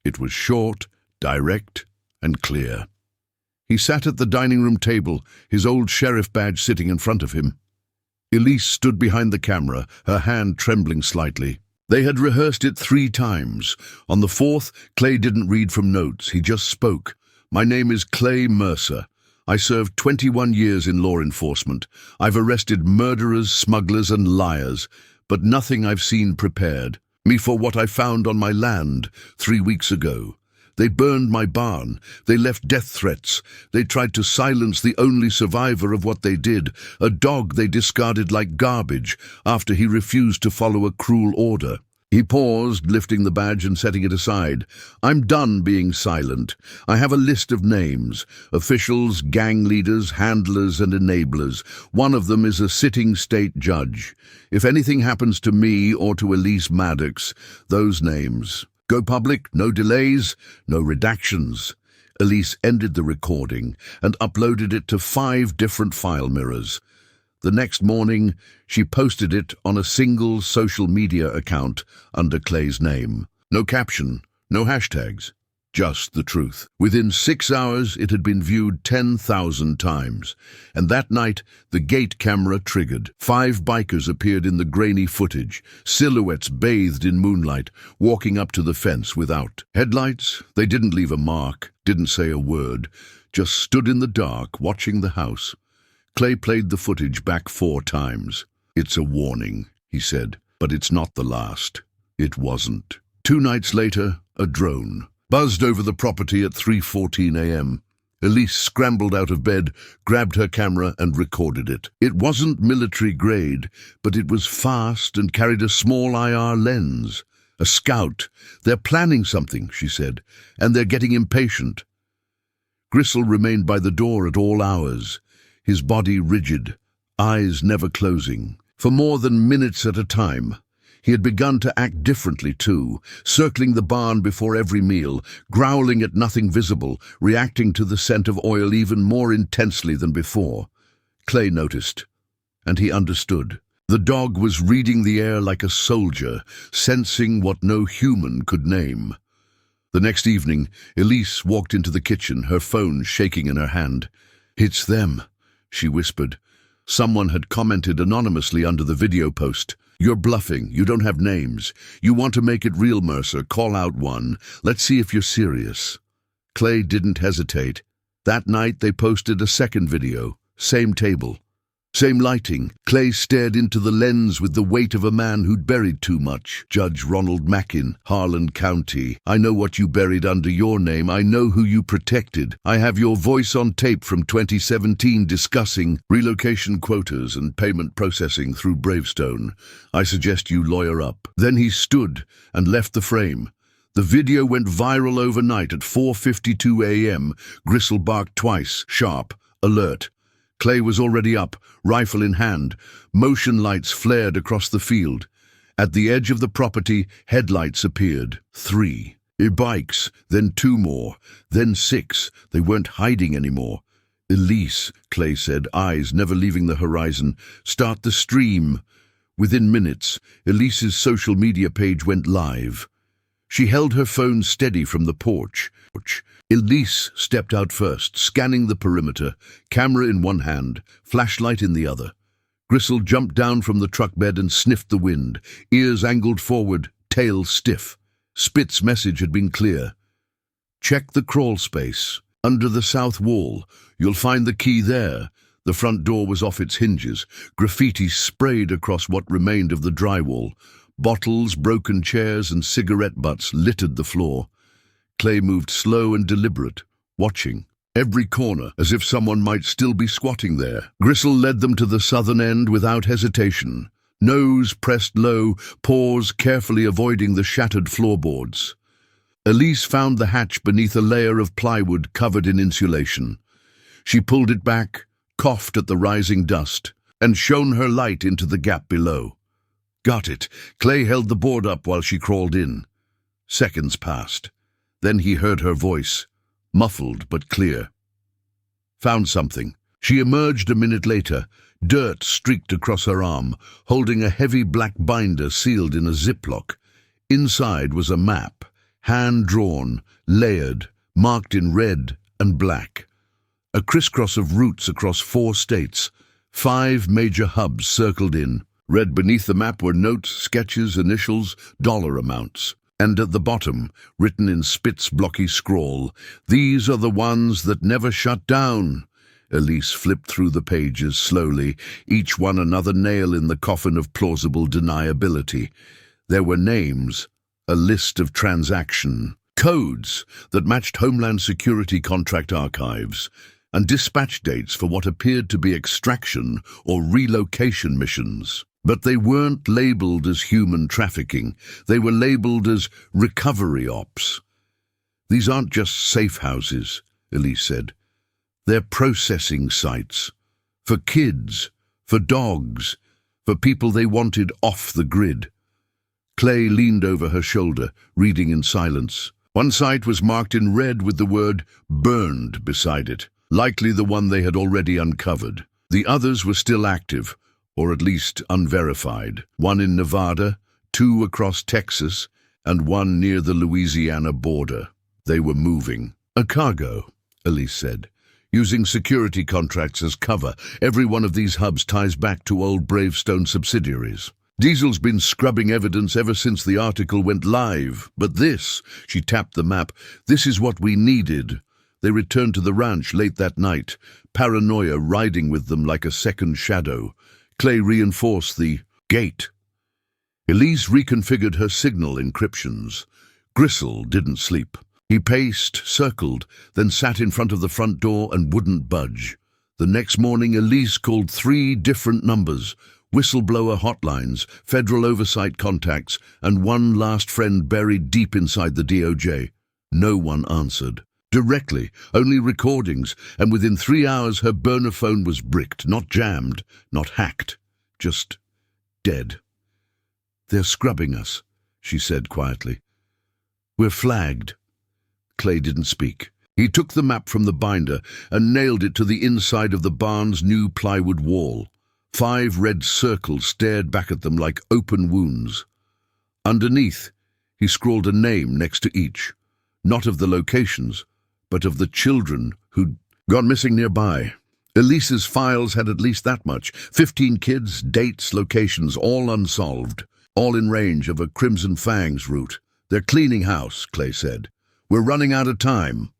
It was short, direct, and clear. He sat at the dining room table, his old sheriff badge sitting in front of him. Elise stood behind the camera, her hand trembling slightly. They had rehearsed it 3 times. On the 4th, Clay didn't read from notes, he just spoke. My name is Clay Mercer. I served 21 years in law enforcement. I've arrested murderers, smugglers, and liars, but nothing I've seen prepared me for what I found on my land 3 weeks ago. They burned my barn. They left death threats. They tried to silence the only survivor of what they did, a dog they discarded like garbage after he refused to follow a cruel order. He paused, lifting the badge and setting it aside. I'm done being silent. I have a list of names. Officials, gang leaders, handlers, and enablers. One of them is a sitting state judge. If anything happens to me or to Elise Maddox, those names go public, no delays, no redactions. Elise ended the recording and uploaded it to 5 different file mirrors. The next morning, she posted it on a single social media account under Clay's name. No caption, no hashtags, just the truth. Within 6 hours, it had been viewed 10,000 times. And that night, the gate camera triggered. 5 bikers appeared in the grainy footage, silhouettes bathed in moonlight, walking up to the fence without headlights. They didn't leave a mark, didn't say a word, just stood in the dark, watching the house. Clay played the footage back 4 times. It's a warning, he said, but it's not the last. It wasn't. 2 nights later, a drone buzzed over the property at 3:14 a.m. Elise scrambled out of bed, grabbed her camera, and recorded it. It wasn't military grade, but it was fast and carried a small IR lens. A scout. They're planning something, she said, and they're getting impatient. Gristle remained by the door at all hours, his body rigid, eyes never closing. For more than minutes at a time, he had begun to act differently too, circling the barn before every meal, growling at nothing visible, reacting to the scent of oil even more intensely than before. Clay noticed, and he understood. The dog was reading the air like a soldier, sensing what no human could name. The next evening, Elise walked into the kitchen, her phone shaking in her hand. "It's them," she whispered. Someone had commented anonymously under the video post. "You're bluffing. You don't have names. You want to make it real, Mercer. Call out one. Let's see if you're serious." Clay didn't hesitate. That night they posted a second video. Same table. Same lighting. Clay stared into the lens with the weight of a man who'd buried too much. Judge Ronald Mackin, Harlan County. "I know what you buried under your name. I know who you protected. I have your voice on tape from 2017 discussing relocation quotas and payment processing through Bravestone. I suggest you lawyer up." Then he stood and left the frame. The video went viral overnight at 4:52 a.m. Gristle barked twice, sharp, alert. Clay was already up, rifle in hand. Motion lights flared across the field. At the edge of the property, headlights appeared. 3. Bikes, then 2 more, then 6. They weren't hiding anymore. "Elise," Clay said, eyes never leaving the horizon, "start the stream." Within minutes, Elise's social media page went live. She held her phone steady from the porch. Elise stepped out first, scanning the perimeter, camera in one hand, flashlight in the other. Gristle jumped down from the truck bed and sniffed the wind, ears angled forward, tail stiff. Spit's message had been clear. Check the crawl space. Under the south wall. You'll find the key there. The front door was off its hinges. Graffiti sprayed across what remained of the drywall. Bottles, broken chairs, and cigarette butts littered the floor. Clay moved slow and deliberate, watching every corner as if someone might still be squatting there. Gristle led them to the southern end without hesitation. Nose pressed low, paws carefully avoiding the shattered floorboards. Elise found the hatch beneath a layer of plywood covered in insulation. She pulled it back, coughed at the rising dust, and shone her light into the gap below. Got it. Clay held the board up while she crawled in. Seconds passed. Then he heard her voice, muffled but clear. Found something. She emerged a minute later, dirt streaked across her arm, holding a heavy black binder sealed in a ziplock. Inside was a map, hand-drawn, layered, marked in red and black. A crisscross of routes across 4 states, 5 major hubs circled in. Read beneath the map were notes, sketches, initials, dollar amounts. And at the bottom, written in Spit's blocky scrawl, "These are the ones that never shut down." Elise flipped through the pages slowly, each one another nail in the coffin of plausible deniability. There were names, a list of transaction codes that matched Homeland Security contract archives, and dispatch dates for what appeared to be extraction or relocation missions. But they weren't labeled as human trafficking. They were labeled as recovery ops. "These aren't just safe houses," Elise said. "They're processing sites. For kids, for dogs, for people they wanted off the grid." Clay leaned over her shoulder, reading in silence. One site was marked in red with the word "burned" beside it, likely the one they had already uncovered. The others were still active, or at least unverified. 1 in Nevada, 2 across Texas, and 1 near the Louisiana border. They were moving. "A cargo," Elise said, "using security contracts as cover. Every one of these hubs ties back to old Bravestone subsidiaries. Diesel's been scrubbing evidence ever since the article went live. But this," she tapped the map, "this is what we needed." They returned to the ranch late that night, paranoia riding with them like a second shadow. Clay reinforced the gate. Elise reconfigured her signal encryptions. Gristle didn't sleep. He paced, circled, then sat in front of the front door and wouldn't budge. The next morning, Elise called 3 different numbers, whistleblower hotlines, federal oversight contacts, and one last friend buried deep inside the DOJ. No one answered. Directly, only recordings, and within 3 hours her burner phone was bricked, not jammed, not hacked, just dead. "They're scrubbing us," she said quietly. "We're flagged." Clay didn't speak. He took the map from the binder and nailed it to the inside of the barn's new plywood wall. 5 red circles stared back at them like open wounds. Underneath, he scrawled a name next to each, not of the locations, but of the children who'd gone missing nearby. Elise's files had at least that much. 15 kids, dates, locations, all unsolved, all in range of a Crimson Fangs route. "They're cleaning house," Clay said. "We're running out of time."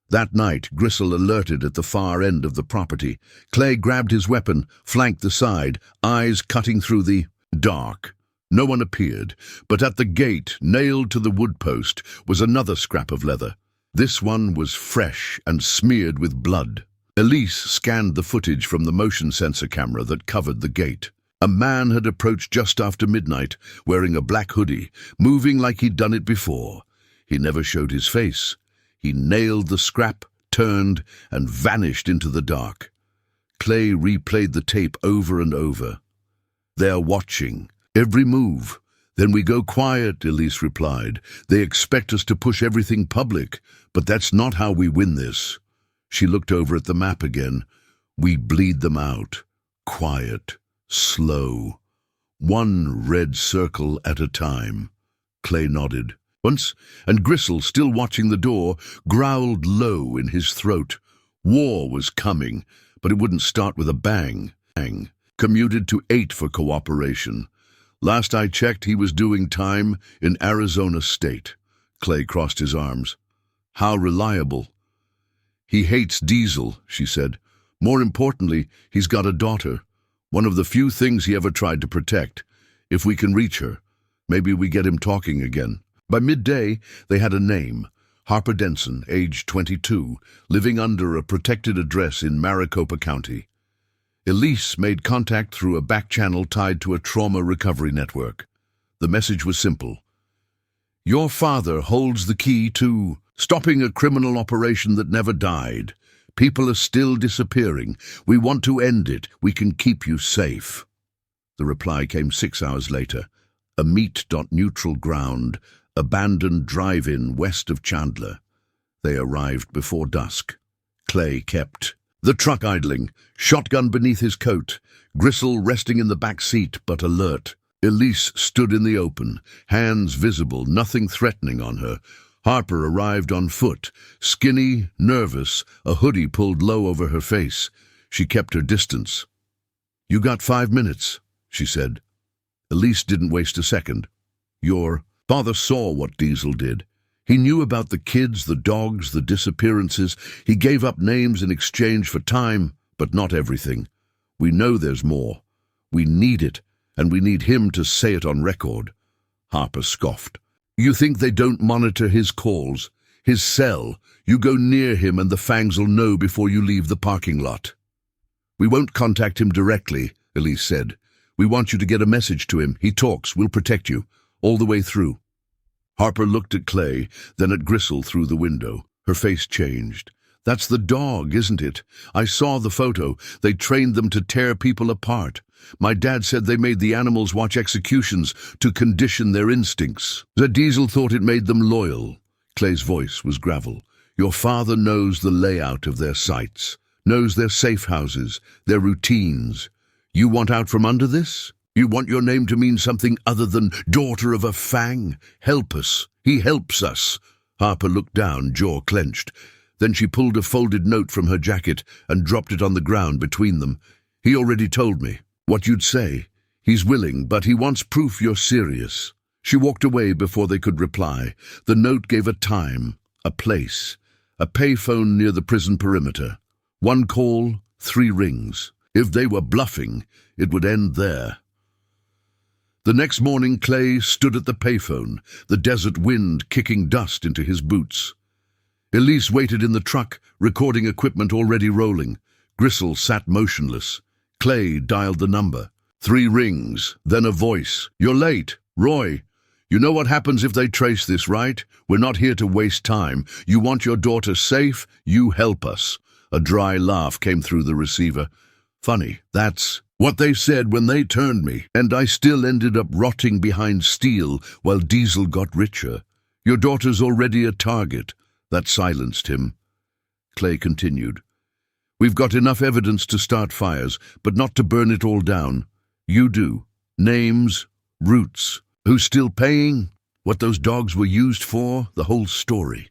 That night, Gristle alerted at the far end of the property. Clay grabbed his weapon, flanked the side, eyes cutting through the dark. No one appeared, but at the gate, nailed to the wood post, was another scrap of leather. This one was fresh and smeared with blood. Elise scanned the footage from the motion sensor camera that covered the gate. A man had approached just after midnight, wearing a black hoodie, moving like he'd done it before. He never showed his face. He nailed the scrap, turned, and vanished into the dark. Clay replayed the tape over and over. "They're watching. Every move. Then we go quiet," Elise replied. "They expect us to push everything public, but that's not how we win this." She looked over at the map again. "We bleed them out. Quiet. Slow. One red circle at a time. Clay nodded. Once, and Gristle, still watching the door, growled low in his throat. War was coming, but it wouldn't start with a bang. Commuted to 8 for cooperation. Last I checked, he was doing time in Arizona State. Clay crossed his arms. How reliable? He hates Diesel, she said. More importantly, he's got a daughter. One of the few things he ever tried to protect. If we can reach her, maybe we get him talking again. By midday, they had a name. Harper Denson, age 22, living under a protected address in Maricopa County. Elise made contact through a back channel tied to a trauma recovery network. The message was simple. Your father holds the key to stopping a criminal operation that never died. People are still disappearing. We want to end it. We can keep you safe. The reply came 6 hours later. A meet.neutral ground, abandoned drive-in west of Chandler. They arrived before dusk. Clay kept the truck idling, shotgun beneath his coat, Gristle resting in the back seat but alert. Elise stood in the open, hands visible, nothing threatening on her. Harper arrived on foot, skinny, nervous, a hoodie pulled low over her face. She kept her distance. You got 5 minutes, she said. Elise didn't waste a second. Your father saw what Diesel did. He knew about the kids, the dogs, the disappearances. He gave up names in exchange for time, but not everything. We know there's more. We need it, and we need him to say it on record. Harper scoffed. You think they don't monitor his calls? His cell? You go near him and the Fangs'll know before you leave the parking lot. We won't contact him directly, Elise said. We want you to get a message to him. He talks. We'll protect you. All the way through. Harper looked at Clay, then at Gristle through the window. Her face changed. That's the dog, isn't it? I saw the photo. They trained them to tear people apart. My dad said they made the animals watch executions to condition their instincts. The Diesel thought it made them loyal. Clay's voice was gravel. Your father knows the layout of their sites, knows their safe houses, their routines. You want out from under this? You want your name to mean something other than daughter of a Fang? Help us. He helps us. Harper looked down, jaw clenched. Then she pulled a folded note from her jacket and dropped it on the ground between them. He already told me what you'd say. He's willing, but he wants proof you're serious. She walked away before they could reply. The note gave a time, a place, a payphone near the prison perimeter. 1 call, 3 rings. If they were bluffing, it would end there. The next morning, Clay stood at the payphone, the desert wind kicking dust into his boots. Elise waited in the truck, recording equipment already rolling. Gristle sat motionless. Clay dialed the number. 3 rings, then a voice. You're late. Roy, you know what happens if they trace this, right? We're not here to waste time. You want your daughter safe? You help us. A dry laugh came through the receiver. Funny, that's what they said when they turned me, and I still ended up rotting behind steel while Diesel got richer. Your daughter's already a target. That silenced him. Clay continued. We've got enough evidence to start fires, but not to burn it all down. You do. Names, routes. Who's still paying? What those dogs were used for? The whole story.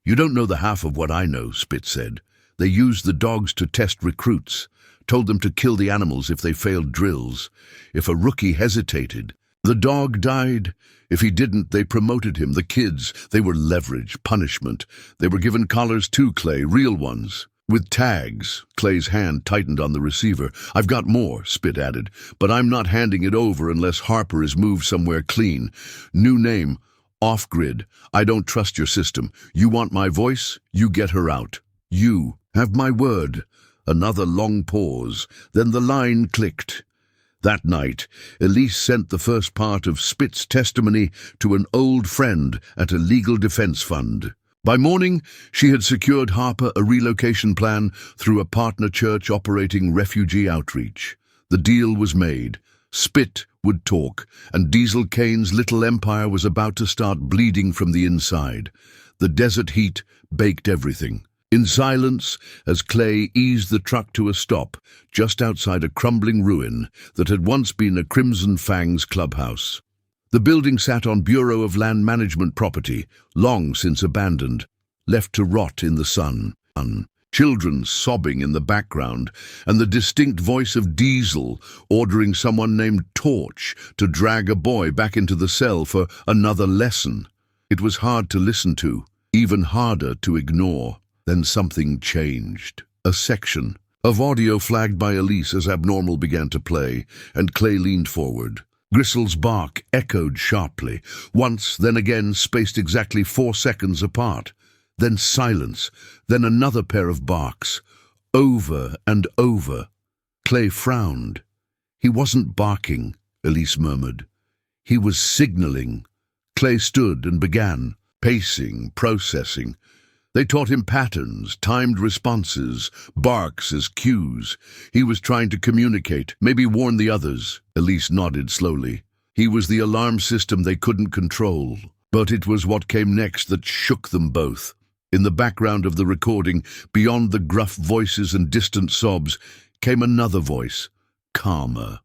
You don't know the half of what I know, Spitz said. They used the dogs to test recruits. Told them to kill the animals if they failed drills. If a rookie hesitated, the dog died. If he didn't, they promoted him. The kids, they were leverage, punishment. They were given collars too, Clay, real ones. With tags. Clay's hand tightened on the receiver. I've got more, Spit added, but I'm not handing it over unless Harper is moved somewhere clean. New name, off-grid. I don't trust your system. You want my voice? You get her out. You have my word. Another long pause, then the line clicked. That night, Elise sent the first part of Spit's testimony to an old friend at a legal defense fund. By morning, she had secured Harper a relocation plan through a partner church operating refugee outreach. The deal was made. Spit would talk, and Diesel Kane's little empire was about to start bleeding from the inside. The desert heat baked everything. In silence, as Clay eased the truck to a stop just outside a crumbling ruin that had once been a Crimson Fangs clubhouse. The building sat on Bureau of Land Management property, long since abandoned, left to rot in the sun. Children sobbing in the background, and the distinct voice of Diesel ordering someone named Torch to drag a boy back into the cell for another lesson. It was hard to listen to, even harder to ignore. Then something changed. A section of audio flagged by Elise as abnormal began to play, and Clay leaned forward. Gristle's bark echoed sharply, once, then again, spaced exactly 4 seconds apart. Then silence, then another pair of barks, over and over. Clay frowned. He wasn't barking, Elise murmured. He was signaling. Clay stood and began, pacing, processing. They taught him patterns, timed responses, barks as cues. He was trying to communicate, maybe warn the others. Elise nodded slowly. He was the alarm system they couldn't control. But it was what came next that shook them both. In the background of the recording, beyond the gruff voices and distant sobs, came another voice, calmer,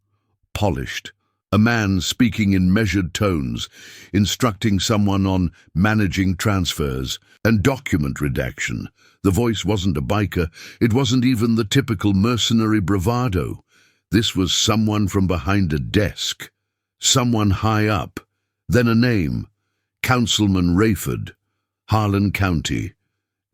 polished. A man speaking in measured tones, instructing someone on managing transfers and document redaction. The voice wasn't a biker, it wasn't even the typical mercenary bravado. This was someone from behind a desk, someone high up. Then a name, Councilman Rayford, Harlan County.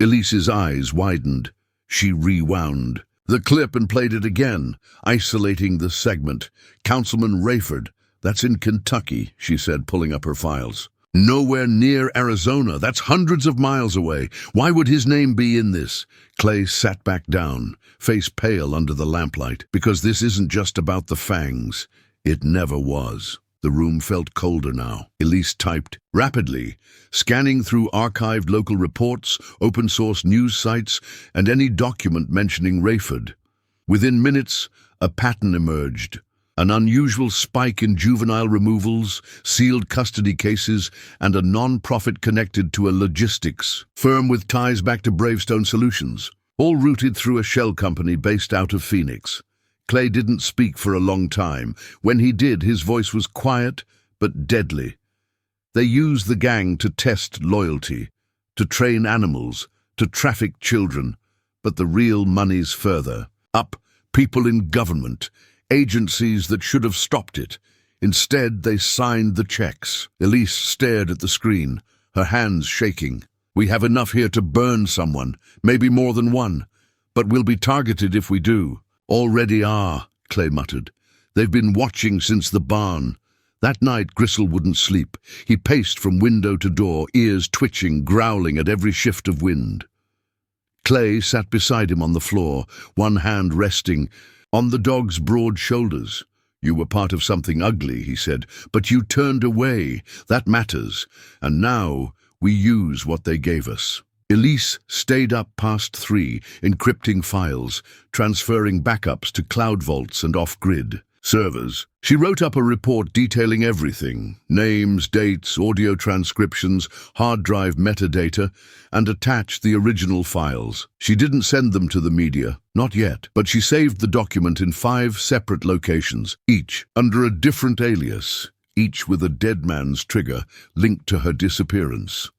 Elise's eyes widened. She rewound the clip and played it again, isolating the segment. Councilman Rayford, that's in Kentucky, she said, pulling up her files. Nowhere near Arizona, that's hundreds of miles away. Why would his name be in this? Clay sat back down, face pale under the lamplight. Because this isn't just about the fangs. It never was. The room felt colder now. Elise typed rapidly, scanning through archived local reports, open-source news sites, and any document mentioning Rayford. Within minutes, a pattern emerged. An unusual spike in juvenile removals, sealed custody cases, and a non-profit connected to a logistics firm with ties back to Bravestone Solutions, all routed through a shell company based out of Phoenix. Clay didn't speak for a long time. When he did, his voice was quiet but deadly. They used the gang to test loyalty, to train animals, to traffic children. But the real money's further. Up, people in government, agencies that should have stopped it. Instead, they signed the checks. Elise stared at the screen, her hands shaking. We have enough here to burn someone, maybe more than one. But we'll be targeted if we do. Already are, Clay muttered. They've been watching since the barn. That night, Gristle wouldn't sleep. He paced from window to door, ears twitching, growling at every shift of wind. Clay sat beside him on the floor, one hand resting on the dog's broad shoulders. You were part of something ugly, he said, but you turned away. That matters. And now we use what they gave us. Elise stayed up past 3, encrypting files, transferring backups to cloud vaults and off-grid servers. She wrote up a report detailing everything, names, dates, audio transcriptions, hard drive metadata, and attached the original files. She didn't send them to the media, not yet, but she saved the document in 5 separate locations, each under a different alias, each with a dead man's trigger linked to her disappearance.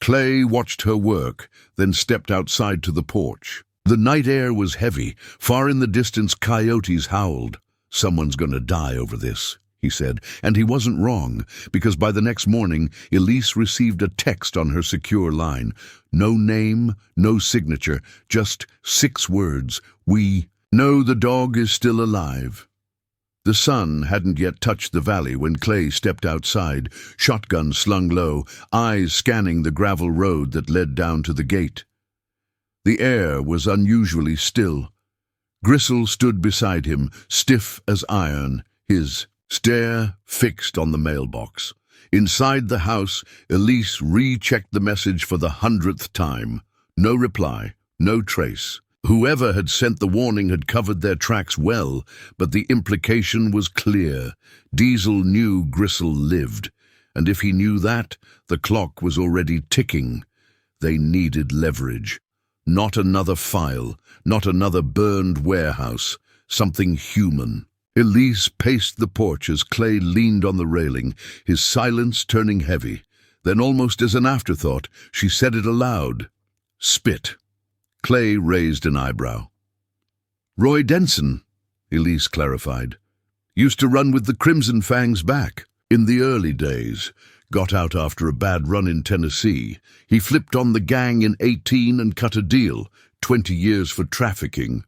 Clay watched her work, then stepped outside to the porch. The night air was heavy. Far in the distance, coyotes howled. Someone's gonna die over this, he said, and he wasn't wrong, because by the next morning, Elise received a text on her secure line. No name, no signature, just 6 words. We know the dog is still alive. The sun hadn't yet touched the valley when Clay stepped outside, shotgun slung low, eyes scanning the gravel road that led down to the gate. The air was unusually still. Gristle stood beside him, stiff as iron, his stare fixed on the mailbox. Inside the house, Elise rechecked the message for the 100th time. No reply, no trace. Whoever had sent the warning had covered their tracks well, but the implication was clear. Diesel knew Gristle lived, and if he knew that, the clock was already ticking. They needed leverage. Not another file, not another burned warehouse, something human. Elise paced the porch as Clay leaned on the railing, his silence turning heavy. Then, almost as an afterthought, she said it aloud. "Spit." Clay raised an eyebrow. "Roy Denson," Elise clarified. "Used to run with the Crimson Fangs back. In the early days. Got out after a bad run in Tennessee. He flipped on the gang in 18 and cut a deal. 20 years for trafficking.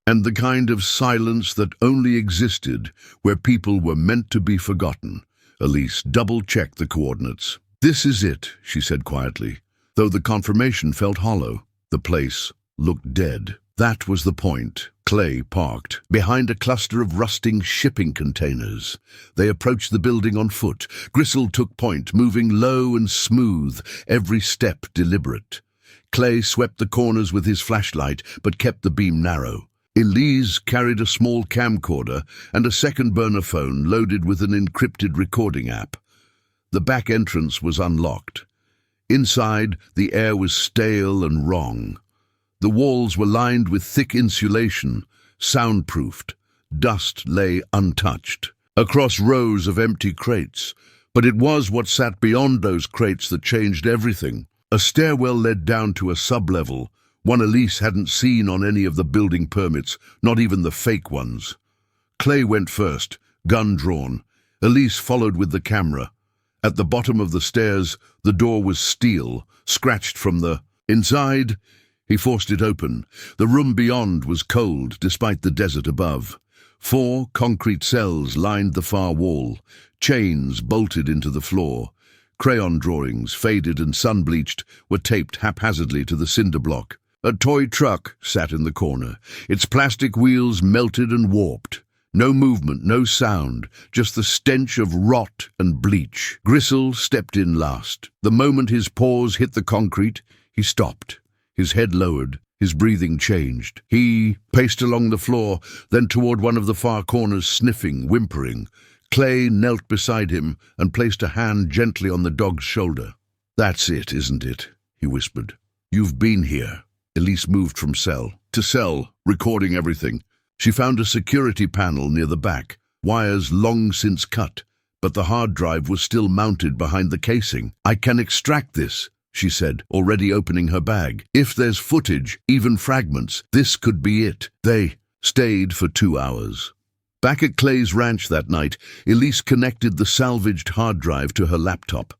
And the kind of silence that only existed where people were meant to be forgotten." Elise double-checked the coordinates. "This is it," she said quietly, though the confirmation felt hollow. The place looked dead. That was the point. Clay parked behind a cluster of rusting shipping containers. They approached the building on foot. Gristle took point, moving low and smooth, every step deliberate. Clay swept the corners with his flashlight, but kept the beam narrow. Elise carried a small camcorder and a second burner phone loaded with an encrypted recording app. The back entrance was unlocked. Inside, the air was stale and wrong. The walls were lined with thick insulation, soundproofed. Dust lay untouched across rows of empty crates. But it was what sat beyond those crates that changed everything. A stairwell led down to a sublevel, one Elise hadn't seen on any of the building permits, not even the fake ones. Clay went first, gun drawn. Elise followed with the camera. At the bottom of the stairs, the door was steel, scratched from the inside. He forced it open. The room beyond was cold, despite the desert above. 4 concrete cells lined the far wall, chains bolted into the floor. Crayon drawings, faded and sun-bleached, were taped haphazardly to the cinder block. A toy truck sat in the corner, its plastic wheels melted and warped. No movement, no sound, just the stench of rot and bleach. Gristle stepped in last. The moment his paws hit the concrete, he stopped. His head lowered, his breathing changed. He paced along the floor, then toward one of the far corners, sniffing, whimpering. Clay knelt beside him and placed a hand gently on the dog's shoulder. "That's it, isn't it?" he whispered. "You've been here." Elise moved from cell to cell, recording everything. She found a security panel near the back, wires long since cut, but the hard drive was still mounted behind the casing. "I can extract this," she said, already opening her bag. "If there's footage, even fragments, this could be it." They stayed for 2 hours. Back at Clay's ranch that night, Elise connected the salvaged hard drive to her laptop.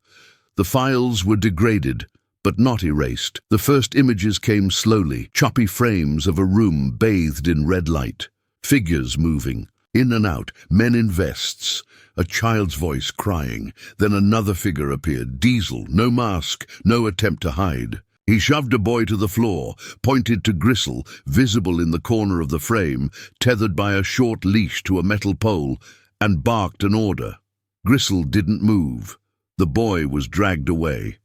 The files were degraded, but not erased. The first images came slowly, choppy frames of a room bathed in red light. Figures moving, in and out, men in vests. A child's voice crying. Then another figure appeared, Diesel, no mask, no attempt to hide. He shoved a boy to the floor, pointed to Gristle, visible in the corner of the frame, tethered by a short leash to a metal pole, and barked an order. Gristle didn't move. The boy was dragged away.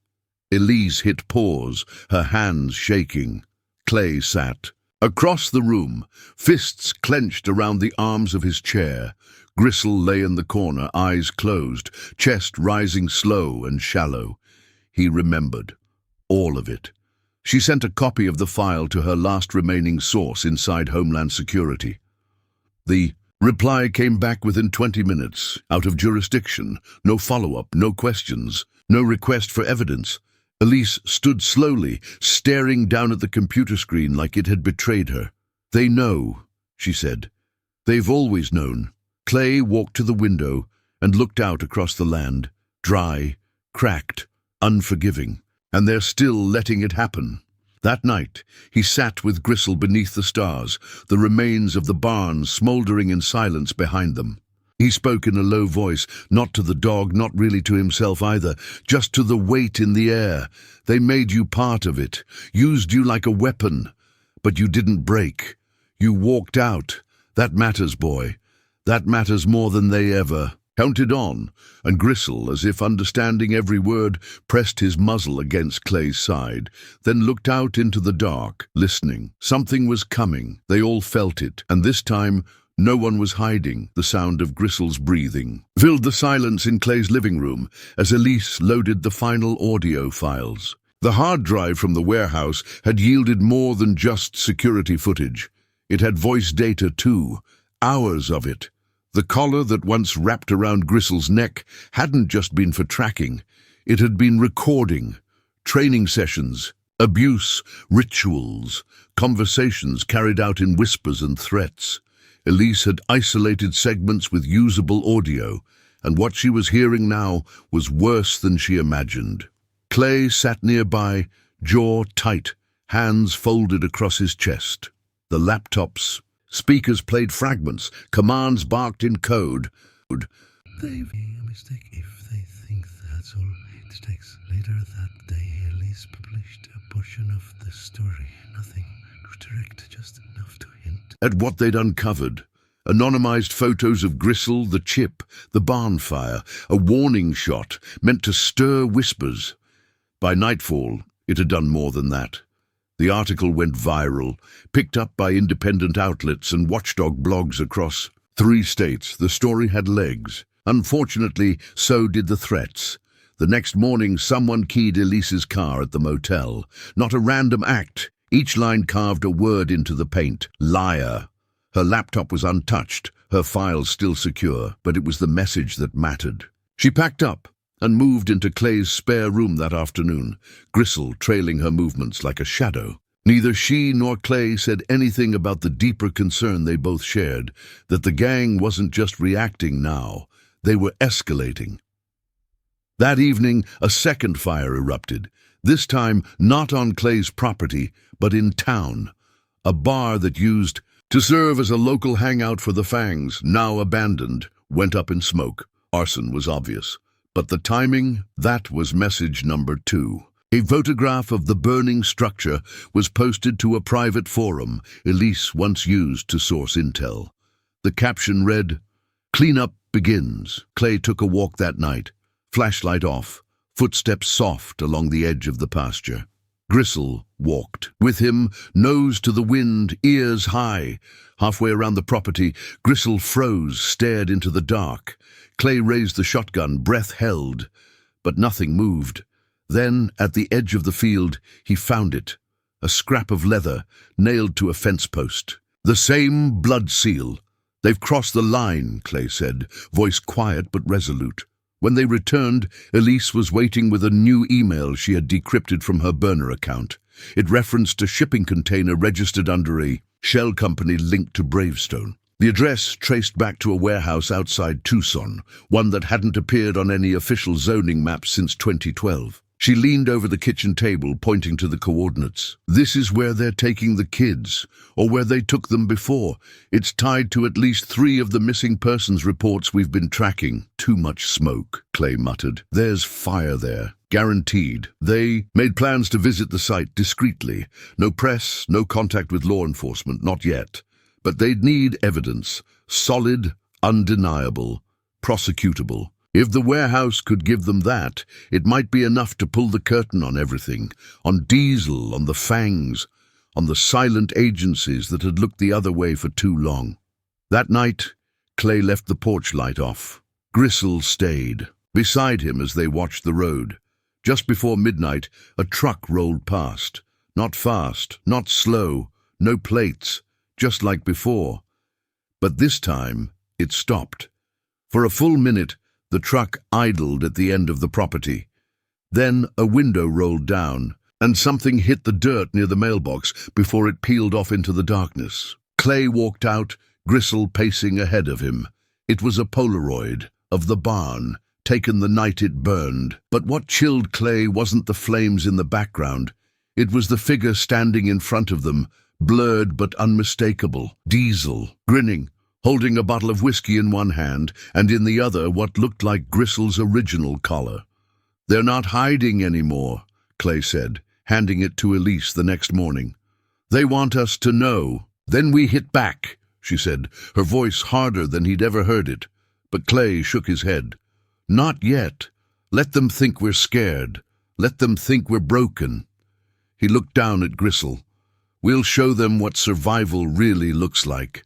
Elise hit pause, her hands shaking. Clay sat. Across the room, fists clenched around the arms of his chair. Gristle lay in the corner, eyes closed, chest rising slow and shallow. He remembered. All of it. She sent a copy of the file to her last remaining source inside Homeland Security. The reply came back within 20 minutes, out of jurisdiction, no follow-up, no questions, no request for evidence. Elise stood slowly, staring down at the computer screen like it had betrayed her. "They know," she said. "They've always known." Clay walked to the window and looked out across the land, dry, cracked, unforgiving. And they're still letting it happen. That night, he sat with Gristle beneath the stars, the remains of the barn smoldering in silence behind them. He spoke in a low voice, not to the dog, not really to himself either, just to the weight in the air. "They made you part of it, used you like a weapon. But you didn't break. You walked out. That matters, boy. That matters more than they ever." Counted on, and Gristle, as if understanding every word, pressed his muzzle against Clay's side, then looked out into the dark, listening. Something was coming. They all felt it, and this time no one was hiding. The sound of Gristle's breathing filled the silence in Clay's living room as Elise loaded the final audio files. The hard drive from the warehouse had yielded more than just security footage. It had voice data too, hours of it. The collar that once wrapped around Gristle's neck hadn't just been for tracking. It had been recording, training sessions, abuse, rituals, conversations carried out in whispers and threats. Elise had isolated segments with usable audio, and what she was hearing now was worse than she imagined. Clay sat nearby, jaw tight, hands folded across his chest. The laptop's speakers played fragments, commands barked in code. They've made a mistake if they think that's all it takes. Later that day, Elise published a portion of the story. Nothing direct, just enough to hint at what they'd uncovered. Anonymized photos of Gristle, the chip, the barn fire, a warning shot meant to stir whispers. By nightfall, it had done more than that. The article went viral, picked up by independent outlets and watchdog blogs across 3 states. The story had legs. Unfortunately, so did the threats. The next morning, someone keyed Elise's car at the motel. Not a random act. Each line carved a word into the paint. Liar. Her laptop was untouched, her files still secure, but it was the message that mattered. She packed up and moved into Clay's spare room that afternoon, Gristle trailing her movements like a shadow. Neither she nor Clay said anything about the deeper concern they both shared, that the gang wasn't just reacting now, they were escalating. That evening, a second fire erupted, this time not on Clay's property, but in town. A bar that used to serve as a local hangout for the Fangs, now abandoned, went up in smoke. Arson was obvious. But the timing, that was message number 2. A photograph of the burning structure was posted to a private forum Elise once used to source intel. The caption read, "Cleanup begins." Clay took a walk that night, flashlight off, footsteps soft along the edge of the pasture. Gristle walked with him, nose to the wind, ears high. Halfway around the property, Gristle froze, stared into the dark. Clay raised the shotgun, breath held, but nothing moved. Then, at the edge of the field, he found it. A scrap of leather, nailed to a fence post. The same blood seal. "They've crossed the line," Clay said, voice quiet but resolute. When they returned, Elise was waiting with a new email she had decrypted from her burner account. It referenced a shipping container registered under a shell company linked to Bravestone. The address traced back to a warehouse outside Tucson, one that hadn't appeared on any official zoning map since 2012. She leaned over the kitchen table, pointing to the coordinates. "This is where they're taking the kids, or where they took them before. It's tied to at least 3 of the missing persons reports we've been tracking." "Too much smoke," Clay muttered. "There's fire there, guaranteed." They made plans to visit the site discreetly. No press, no contact with law enforcement, not yet. But they'd need evidence, solid, undeniable, prosecutable. If the warehouse could give them that, it might be enough to pull the curtain on everything, on Diesel, on the Fangs, on the silent agencies that had looked the other way for too long. That night, Clay left the porch light off. Gristle stayed beside him as they watched the road. Just before midnight, a truck rolled past. Not fast, not slow, no plates, just like before. But this time, it stopped. For a full minute, the truck idled at the end of the property. Then a window rolled down, and something hit the dirt near the mailbox before it peeled off into the darkness. Clay walked out, Gristle pacing ahead of him. It was a Polaroid of the barn, taken the night it burned. But what chilled Clay wasn't the flames in the background. It was the figure standing in front of them, blurred but unmistakable. Diesel, grinning, holding a bottle of whiskey in one hand, and in the other what looked like Gristle's original collar. "They're not hiding anymore," Clay said, handing it to Elise the next morning. "They want us to know. Then we hit back," she said, her voice harder than he'd ever heard it. But Clay shook his head. "Not yet. Let them think we're scared. Let them think we're broken." He looked down at Gristle. "We'll show them what survival really looks like."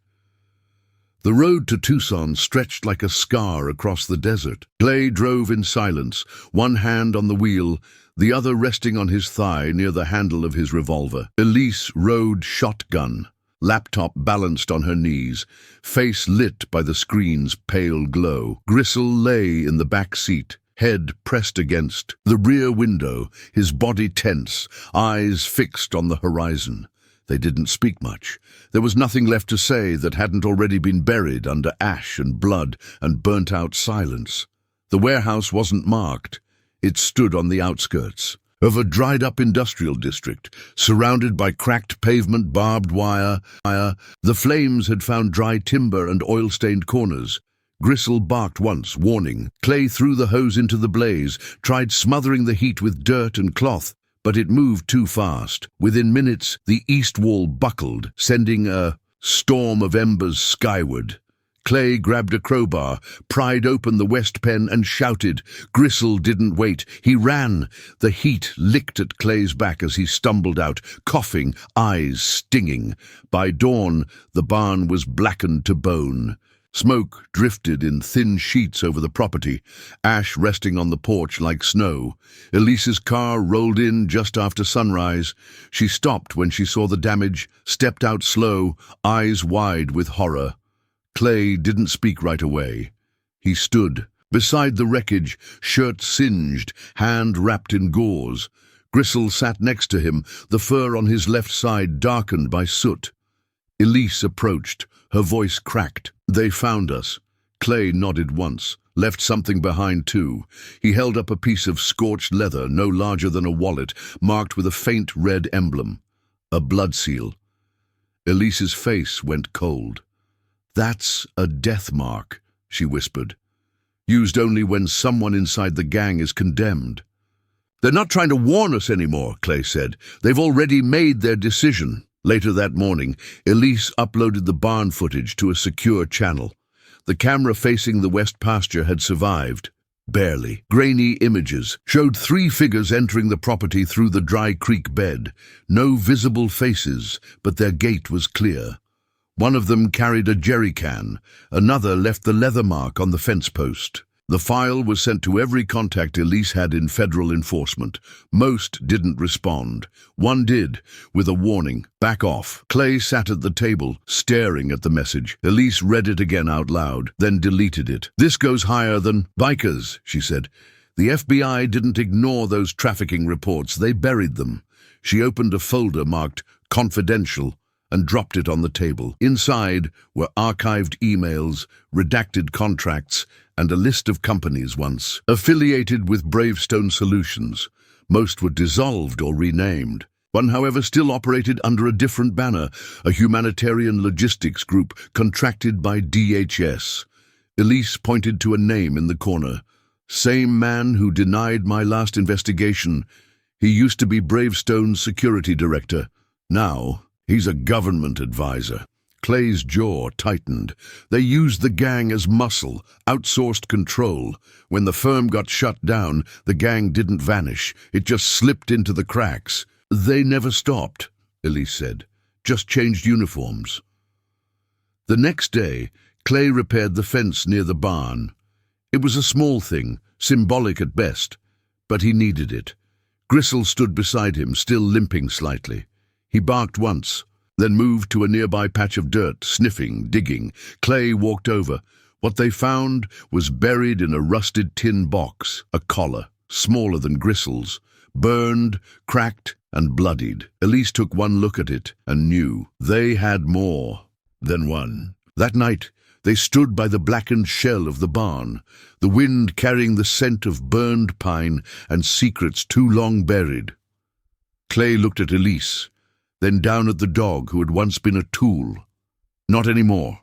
The road to Tucson stretched like a scar across the desert. Clay drove in silence, one hand on the wheel, the other resting on his thigh near the handle of his revolver. Elise rode shotgun, laptop balanced on her knees, face lit by the screen's pale glow. Gristle lay in the back seat, head pressed against the rear window, his body tense, eyes fixed on the horizon. They didn't speak much. There was nothing left to say that hadn't already been buried under ash and blood and burnt-out silence. The warehouse wasn't marked. It stood on the outskirts of a dried-up industrial district, surrounded by cracked pavement, barbed wire. The flames had found dry timber and oil-stained corners. Gristle barked once, warning. Clay threw the hose into the blaze, tried smothering the heat with dirt and cloth, but it moved too fast. Within minutes, the east wall buckled, sending a storm of embers skyward. Clay grabbed a crowbar, pried open the west pen and shouted. Gristle didn't wait. He ran. The heat licked at Clay's back as he stumbled out, coughing, eyes stinging. By dawn, the barn was blackened to bone. Smoke drifted in thin sheets over the property, ash resting on the porch like snow. Elise's car rolled in just after sunrise. She stopped when she saw the damage, stepped out slow, eyes wide with horror. Clay didn't speak right away. He stood beside the wreckage, shirt singed, hand wrapped in gauze. Gristle sat next to him, the fur on his left side darkened by soot. Elise approached, her voice cracked. They found us. Clay nodded once, left something behind too. He held up a piece of scorched leather, no larger than a wallet, marked with a faint red emblem. A blood seal. Elise's face went cold. "That's a death mark," she whispered. "Used only when someone inside the gang is condemned." "They're not trying to warn us anymore," Clay said. "They've already made their decision." Later that morning, Elise uploaded the barn footage to a secure channel. The camera facing the west pasture had survived. Barely. Grainy images showed 3 figures entering the property through the dry creek bed. No visible faces, but their gait was clear. One of them carried a jerry can. Another left the leather mark on the fence post. The file was sent to every contact Elise had in federal enforcement. Most didn't respond. One did, with a warning, "Back off." Clay sat at the table, staring at the message. Elise read it again out loud, then deleted it. "This goes higher than bikers," she said. "The FBI didn't ignore those trafficking reports. They buried them." She opened a folder marked "Confidential" and dropped it on the table. Inside were archived emails, redacted contracts, and a list of companies once affiliated with Bravestone Solutions. Most were dissolved or renamed. One, however, still operated under a different banner, a humanitarian logistics group contracted by DHS. Elise pointed to a name in the corner. "Same man who denied my last investigation. He used to be Bravestone's security director. Now he's a government advisor." Clay's jaw tightened. They used the gang as muscle, outsourced control. When the firm got shut down, the gang didn't vanish. It just slipped into the cracks. "They never stopped," Elise said. "Just changed uniforms." The next day, Clay repaired the fence near the barn. It was a small thing, symbolic at best, but he needed it. Gristle stood beside him, still limping slightly. He barked once, then moved to a nearby patch of dirt, sniffing, digging. Clay walked over. What they found was buried in a rusted tin box, a collar, smaller than Gristle's, burned, cracked, and bloodied. Elise took one look at it and knew they had more than one. That night, they stood by the blackened shell of the barn, the wind carrying the scent of burned pine and secrets too long buried. Clay looked at Elise, then down at the dog who had once been a tool. "Not anymore.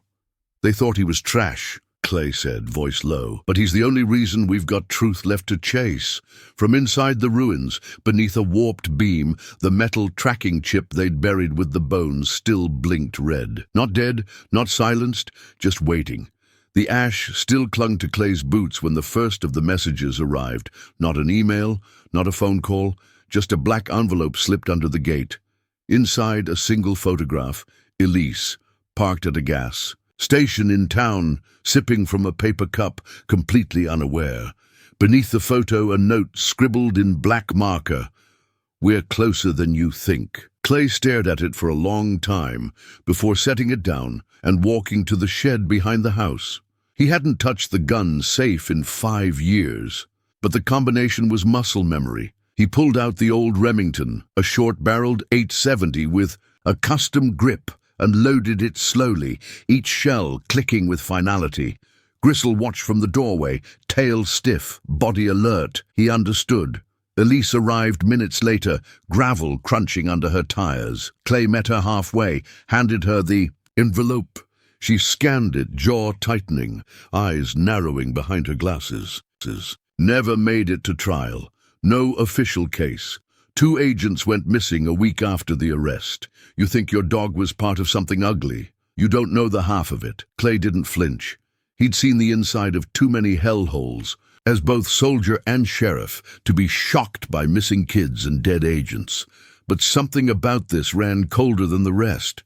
They thought he was trash," Clay said, voice low. "But he's the only reason we've got truth left to chase." From inside the ruins, beneath a warped beam, the metal tracking chip they'd buried with the bones still blinked red. Not dead, not silenced, just waiting. The ash still clung to Clay's boots when the first of the messages arrived. Not an email, not a phone call, just a black envelope slipped under the gate. Inside, a single photograph, Elise, parked at a gas Station in town, sipping from a paper cup, completely unaware. Beneath the photo, a note scribbled in black marker. "We're closer than you think." Clay stared at it for a long time before setting it down and walking to the shed behind the house. He hadn't touched the gun safe in 5 years, but the combination was muscle memory. He pulled out the old Remington, a short-barreled .870 with a custom grip, and loaded it slowly, each shell clicking with finality. Gristle watched from the doorway, tail stiff, body alert. He understood. Elise arrived minutes later, gravel crunching under her tires. Clay met her halfway, handed her the envelope. She scanned it, jaw tightening, eyes narrowing behind her glasses. Never made it to trial. No official case. 2 agents went missing a week after the arrest. You think your dog was part of something ugly. You don't know the half of it. Clay didn't flinch. He'd seen the inside of too many hellholes, as both soldier and sheriff, to be shocked by missing kids and dead agents. But something about this ran colder than the rest.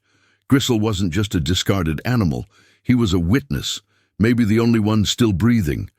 Gristle wasn't just a discarded animal. He was a witness, maybe the only one still breathing.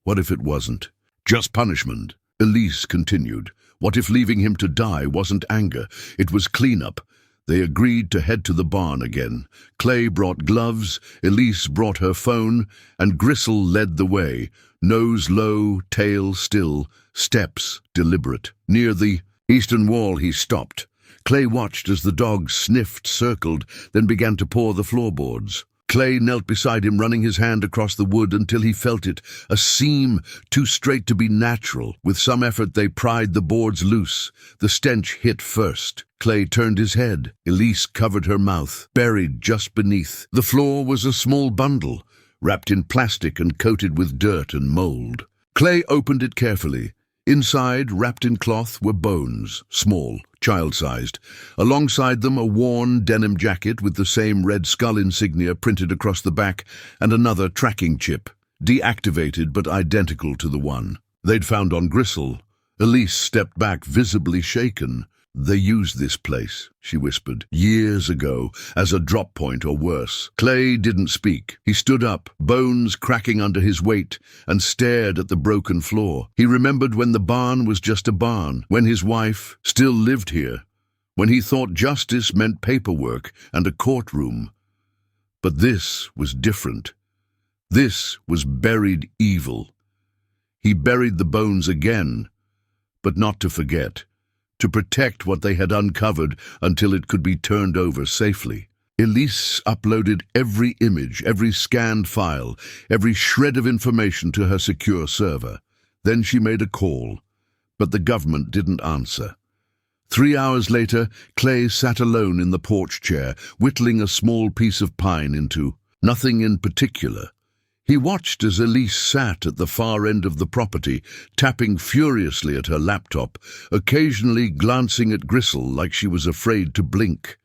What if it wasn't? Just punishment. Elise continued. What if leaving him to die wasn't anger? It was cleanup. They agreed to head to the barn again. Clay brought gloves, Elise brought her phone, and Gristle led the way. Nose low, tail still, steps deliberate. Near the eastern wall he stopped. Clay watched as the dog sniffed, circled, then began to paw the floorboards. Clay knelt beside him, running his hand across the wood until he felt it, a seam too straight to be natural. With some effort they pried the boards loose. The stench hit first. Clay turned his head. Elise covered her mouth, buried just beneath. The floor was a small bundle, wrapped in plastic and coated with dirt and mold. Clay opened it carefully. Inside, wrapped in cloth, were bones, small, child-sized. Alongside them, a worn denim jacket with the same red skull insignia printed across the back, and another tracking chip, deactivated but identical to the one they'd found on Gristle. Elise stepped back, visibly shaken. "They used this place," she whispered, "years ago, as a drop point or worse." Clay didn't speak. He stood up, bones cracking under his weight, and stared at the broken floor. He remembered when the barn was just a barn, when his wife still lived here, when he thought justice meant paperwork and a courtroom. But this was different. This was buried evil. He buried the bones again, but not to forget. To protect what they had uncovered until it could be turned over safely. Elise uploaded every image, every scanned file, every shred of information to her secure server. Then she made a call, but the government didn't answer. 3 hours later, Clay sat alone in the porch chair, whittling a small piece of pine into nothing in particular. He watched as Elise sat at the far end of the property, tapping furiously at her laptop, occasionally glancing at Gristle like she was afraid to blink.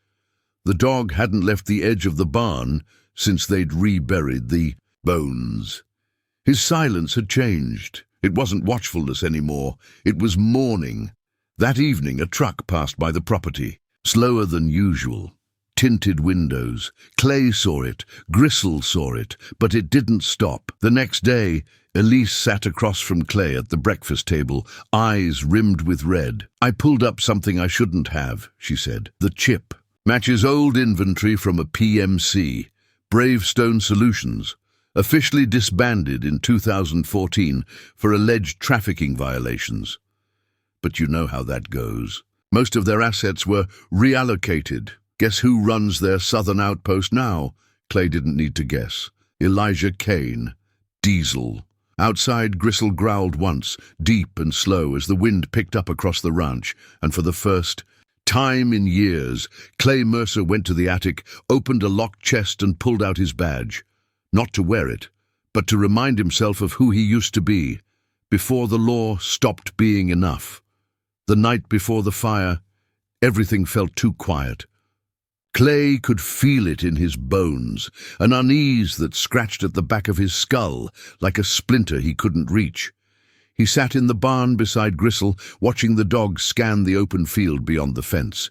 The dog hadn't left the edge of the barn since they'd reburied the bones. His silence had changed. It wasn't watchfulness anymore. It was mourning. That evening, a truck passed by the property, slower than usual. Tinted windows. Clay saw it, Gristle saw it, but it didn't stop. The next day, Elise sat across from Clay at the breakfast table, eyes rimmed with red. "I pulled up something I shouldn't have," she said. "The chip. Matches old inventory from a PMC, Bravestone Solutions, officially disbanded in 2014 for alleged trafficking violations. But you know how that goes. Most of their assets were reallocated. Guess who runs their southern outpost now?" Clay didn't need to guess. Elijah Kane. Diesel. Outside, Gristle growled once, deep and slow, as the wind picked up across the ranch, and for the first time in years, Clay Mercer went to the attic, opened a locked chest and pulled out his badge. Not to wear it, but to remind himself of who he used to be, before the law stopped being enough. The night before the fire, everything felt too quiet. Clay could feel it in his bones, an unease that scratched at the back of his skull like a splinter he couldn't reach. He sat in the barn beside Gristle, watching the dog scan the open field beyond the fence.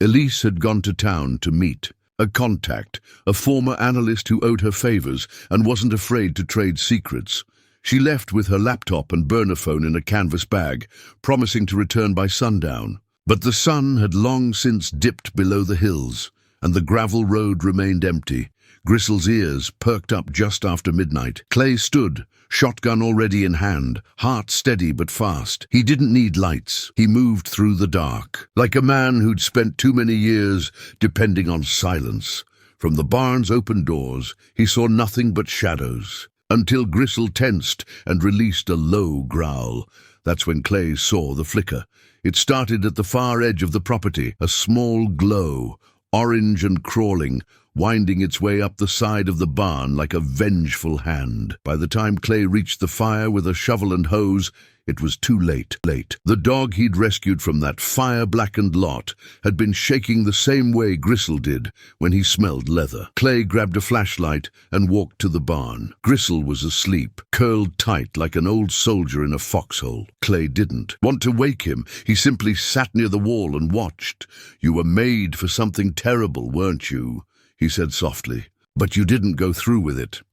Elise had gone to town to meet. A contact, a former analyst who owed her favors and wasn't afraid to trade secrets. She left with her laptop and burner phone in a canvas bag, promising to return by sundown. But the sun had long since dipped below the hills, and the gravel road remained empty. Gristle's ears perked up just after midnight. Clay stood, shotgun already in hand, heart steady but fast. He didn't need lights. He moved through the dark, like a man who'd spent too many years depending on silence. From the barn's open doors, he saw nothing but shadows, until Gristle tensed and released a low growl. That's when Clay saw the flicker. It started at the far edge of the property, a small glow, orange and crawling, winding its way up the side of the barn like a vengeful hand. By the time Clay reached the fire with a shovel and hose, it was too late. The dog he'd rescued from that fire-blackened lot had been shaking the same way Gristle did when he smelled leather. Clay grabbed a flashlight and walked to the barn. Gristle was asleep, curled tight like an old soldier in a foxhole. Clay didn't want to wake him. He simply sat near the wall and watched. "You were made for something terrible, weren't you?" he said softly. "But you didn't go through with it."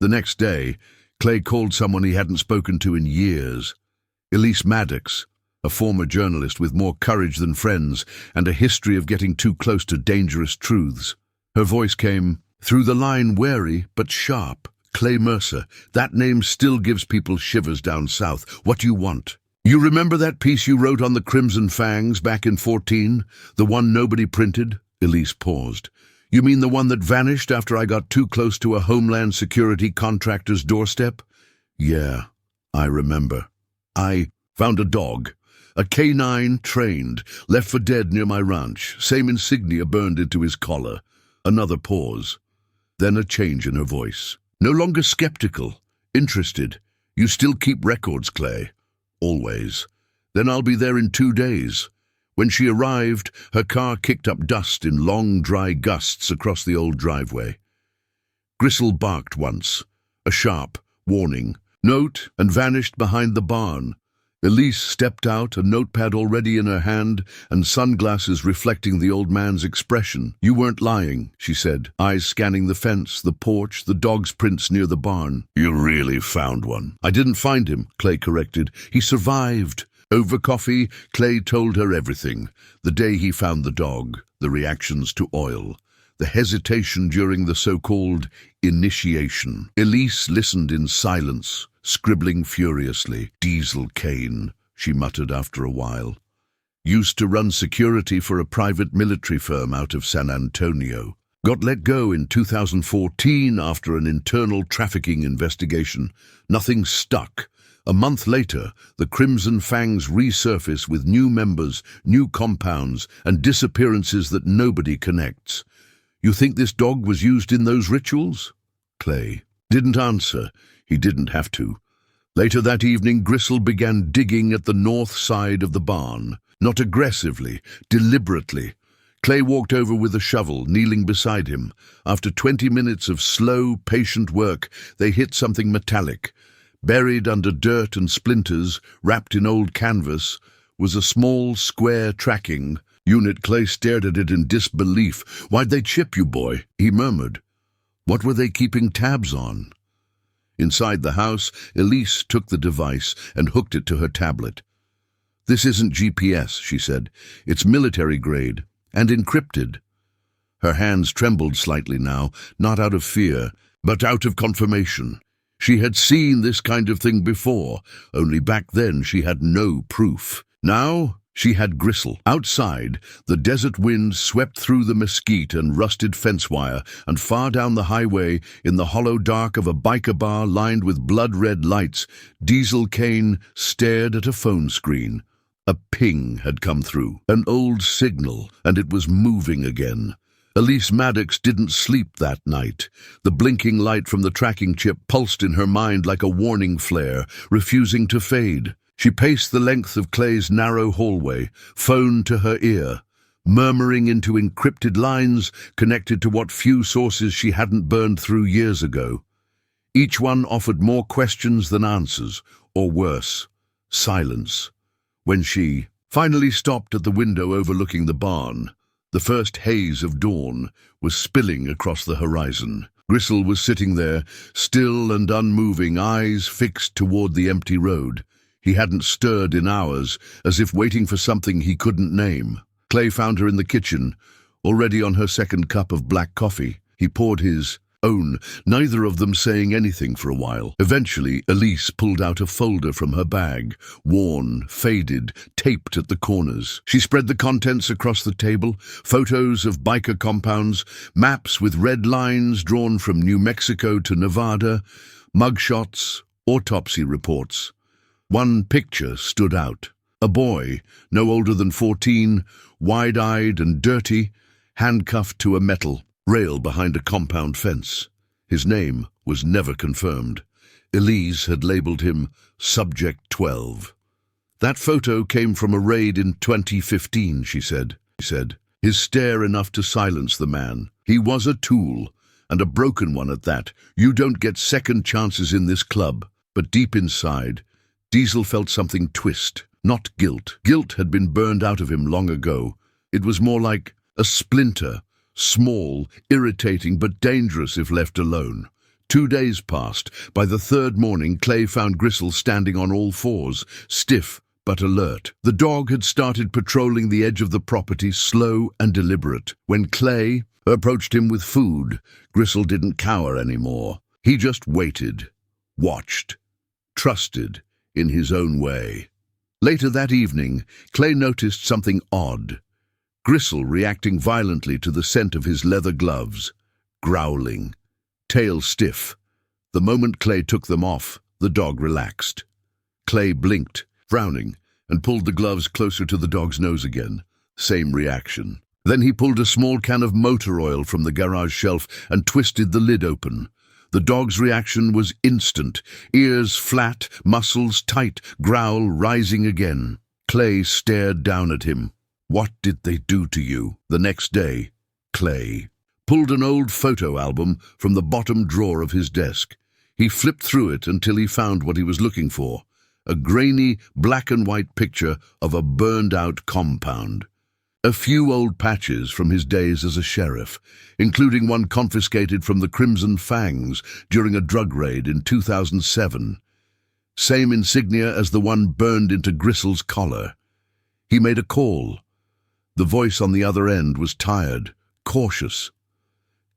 The next day, Clay called someone he hadn't spoken to in years. Elise Maddox, a former journalist with more courage than friends and a history of getting too close to dangerous truths. Her voice came through the line, wary but sharp. "Clay Mercer, that name still gives people shivers down south. What do you want?" "You remember that piece you wrote on the Crimson Fangs back in 14? The one nobody printed?" Elise paused. "You mean the one that vanished after I got too close to a Homeland Security contractor's doorstep?" "Yeah, I remember. I found a dog, a canine trained, left for dead near my ranch. Same insignia burned into his collar." Another pause, then a change in her voice. "No longer skeptical, interested. You still keep records, Clay?" "Always." "Then I'll be there in 2 days." When she arrived, her car kicked up dust in long, dry gusts across the old driveway. Gristle barked once, a sharp warning note, and vanished behind the barn. Elise stepped out, a notepad already in her hand and sunglasses reflecting the old man's expression. "You weren't lying," she said, eyes scanning the fence, the porch, the dog's prints near the barn. "You really found one." "I didn't find him," Clay corrected. "He survived." Over coffee, Clay told her everything. The day he found the dog, the reactions to oil, the hesitation during the so-called initiation. Elise listened in silence, scribbling furiously. "Diesel Kane," she muttered after a while. "Used to run security for a private military firm out of San Antonio. Got let go in 2014 after an internal trafficking investigation. Nothing stuck. A month later, the Crimson Fangs resurface with new members, new compounds, and disappearances that nobody connects. You think this dog was used in those rituals?" Clay didn't answer. He didn't have to. Later that evening, Gristle began digging at the north side of the barn. Not aggressively, deliberately. Clay walked over with a shovel, kneeling beside him. After 20 minutes of slow, patient work, they hit something metallic. Buried under dirt and splinters, wrapped in old canvas, was a small, square tracking unit. Clay stared at it in disbelief. "Why'd they chip you, boy?" he murmured. "What were they keeping tabs on?" Inside the house, Elise took the device and hooked it to her tablet. "This isn't GPS," she said. "It's military grade and encrypted." Her hands trembled slightly now, not out of fear, but out of confirmation. She had seen this kind of thing before, only back then she had no proof. Now she had Gristle. Outside, the desert wind swept through the mesquite and rusted fence wire, and far down the highway, in the hollow dark of a biker bar lined with blood-red lights, Diesel Kane stared at a phone screen. A ping had come through, an old signal, and it was moving again. Elise Maddox didn't sleep that night. The blinking light from the tracking chip pulsed in her mind like a warning flare, refusing to fade. She paced the length of Clay's narrow hallway, phone to her ear, murmuring into encrypted lines connected to what few sources she hadn't burned through years ago. Each one offered more questions than answers, or worse, silence. When she finally stopped at the window overlooking the barn, The first haze of dawn was spilling across the horizon. Gristle was sitting there, still and unmoving, eyes fixed toward the empty road. He hadn't stirred in hours, as if waiting for something he couldn't name. Clay found her in the kitchen, already on her second cup of black coffee. He poured his own, neither of them saying anything for a while. Eventually, Elise pulled out a folder from her bag, worn, faded, taped at the corners. She spread the contents across the table, photos of biker compounds, maps with red lines drawn from New Mexico to Nevada, mugshots, autopsy reports. One picture stood out. A boy, no older than 14, wide-eyed and dirty, handcuffed to a metal rail behind a compound fence. His name was never confirmed. Elise had labeled him Subject 12. That photo came from a raid in 2015, she said. His stare enough to silence the man. He was a tool, and a broken one at that. You don't get second chances in this club. But deep inside, Diesel felt something twist, not guilt. Guilt had been burned out of him long ago. It was more like a splinter, small, irritating, but dangerous if left alone. 2 days passed. By the third morning, Clay found Gristle standing on all fours, stiff but alert. The dog had started patrolling the edge of the property, slow and deliberate. When Clay approached him with food, Gristle didn't cower anymore. He just waited, watched, trusted in his own way. Later that evening, Clay noticed something odd. Gristle reacting violently to the scent of his leather gloves, growling, tail stiff. The moment Clay took them off, the dog relaxed. Clay blinked, frowning, and pulled the gloves closer to the dog's nose again. Same reaction. Then he pulled a small can of motor oil from the garage shelf and twisted the lid open. The dog's reaction was instant. Ears flat, muscles tight, growl rising again. Clay stared down at him. What did they do to you? The next day, Clay pulled an old photo album from the bottom drawer of his desk. He flipped through it until he found what he was looking for, a grainy black and white picture of a burned-out compound. A few old patches from his days as a sheriff, including one confiscated from the Crimson Fangs during a drug raid in 2007. Same insignia as the one burned into Gristle's collar. He made a call. The voice on the other end was tired, cautious.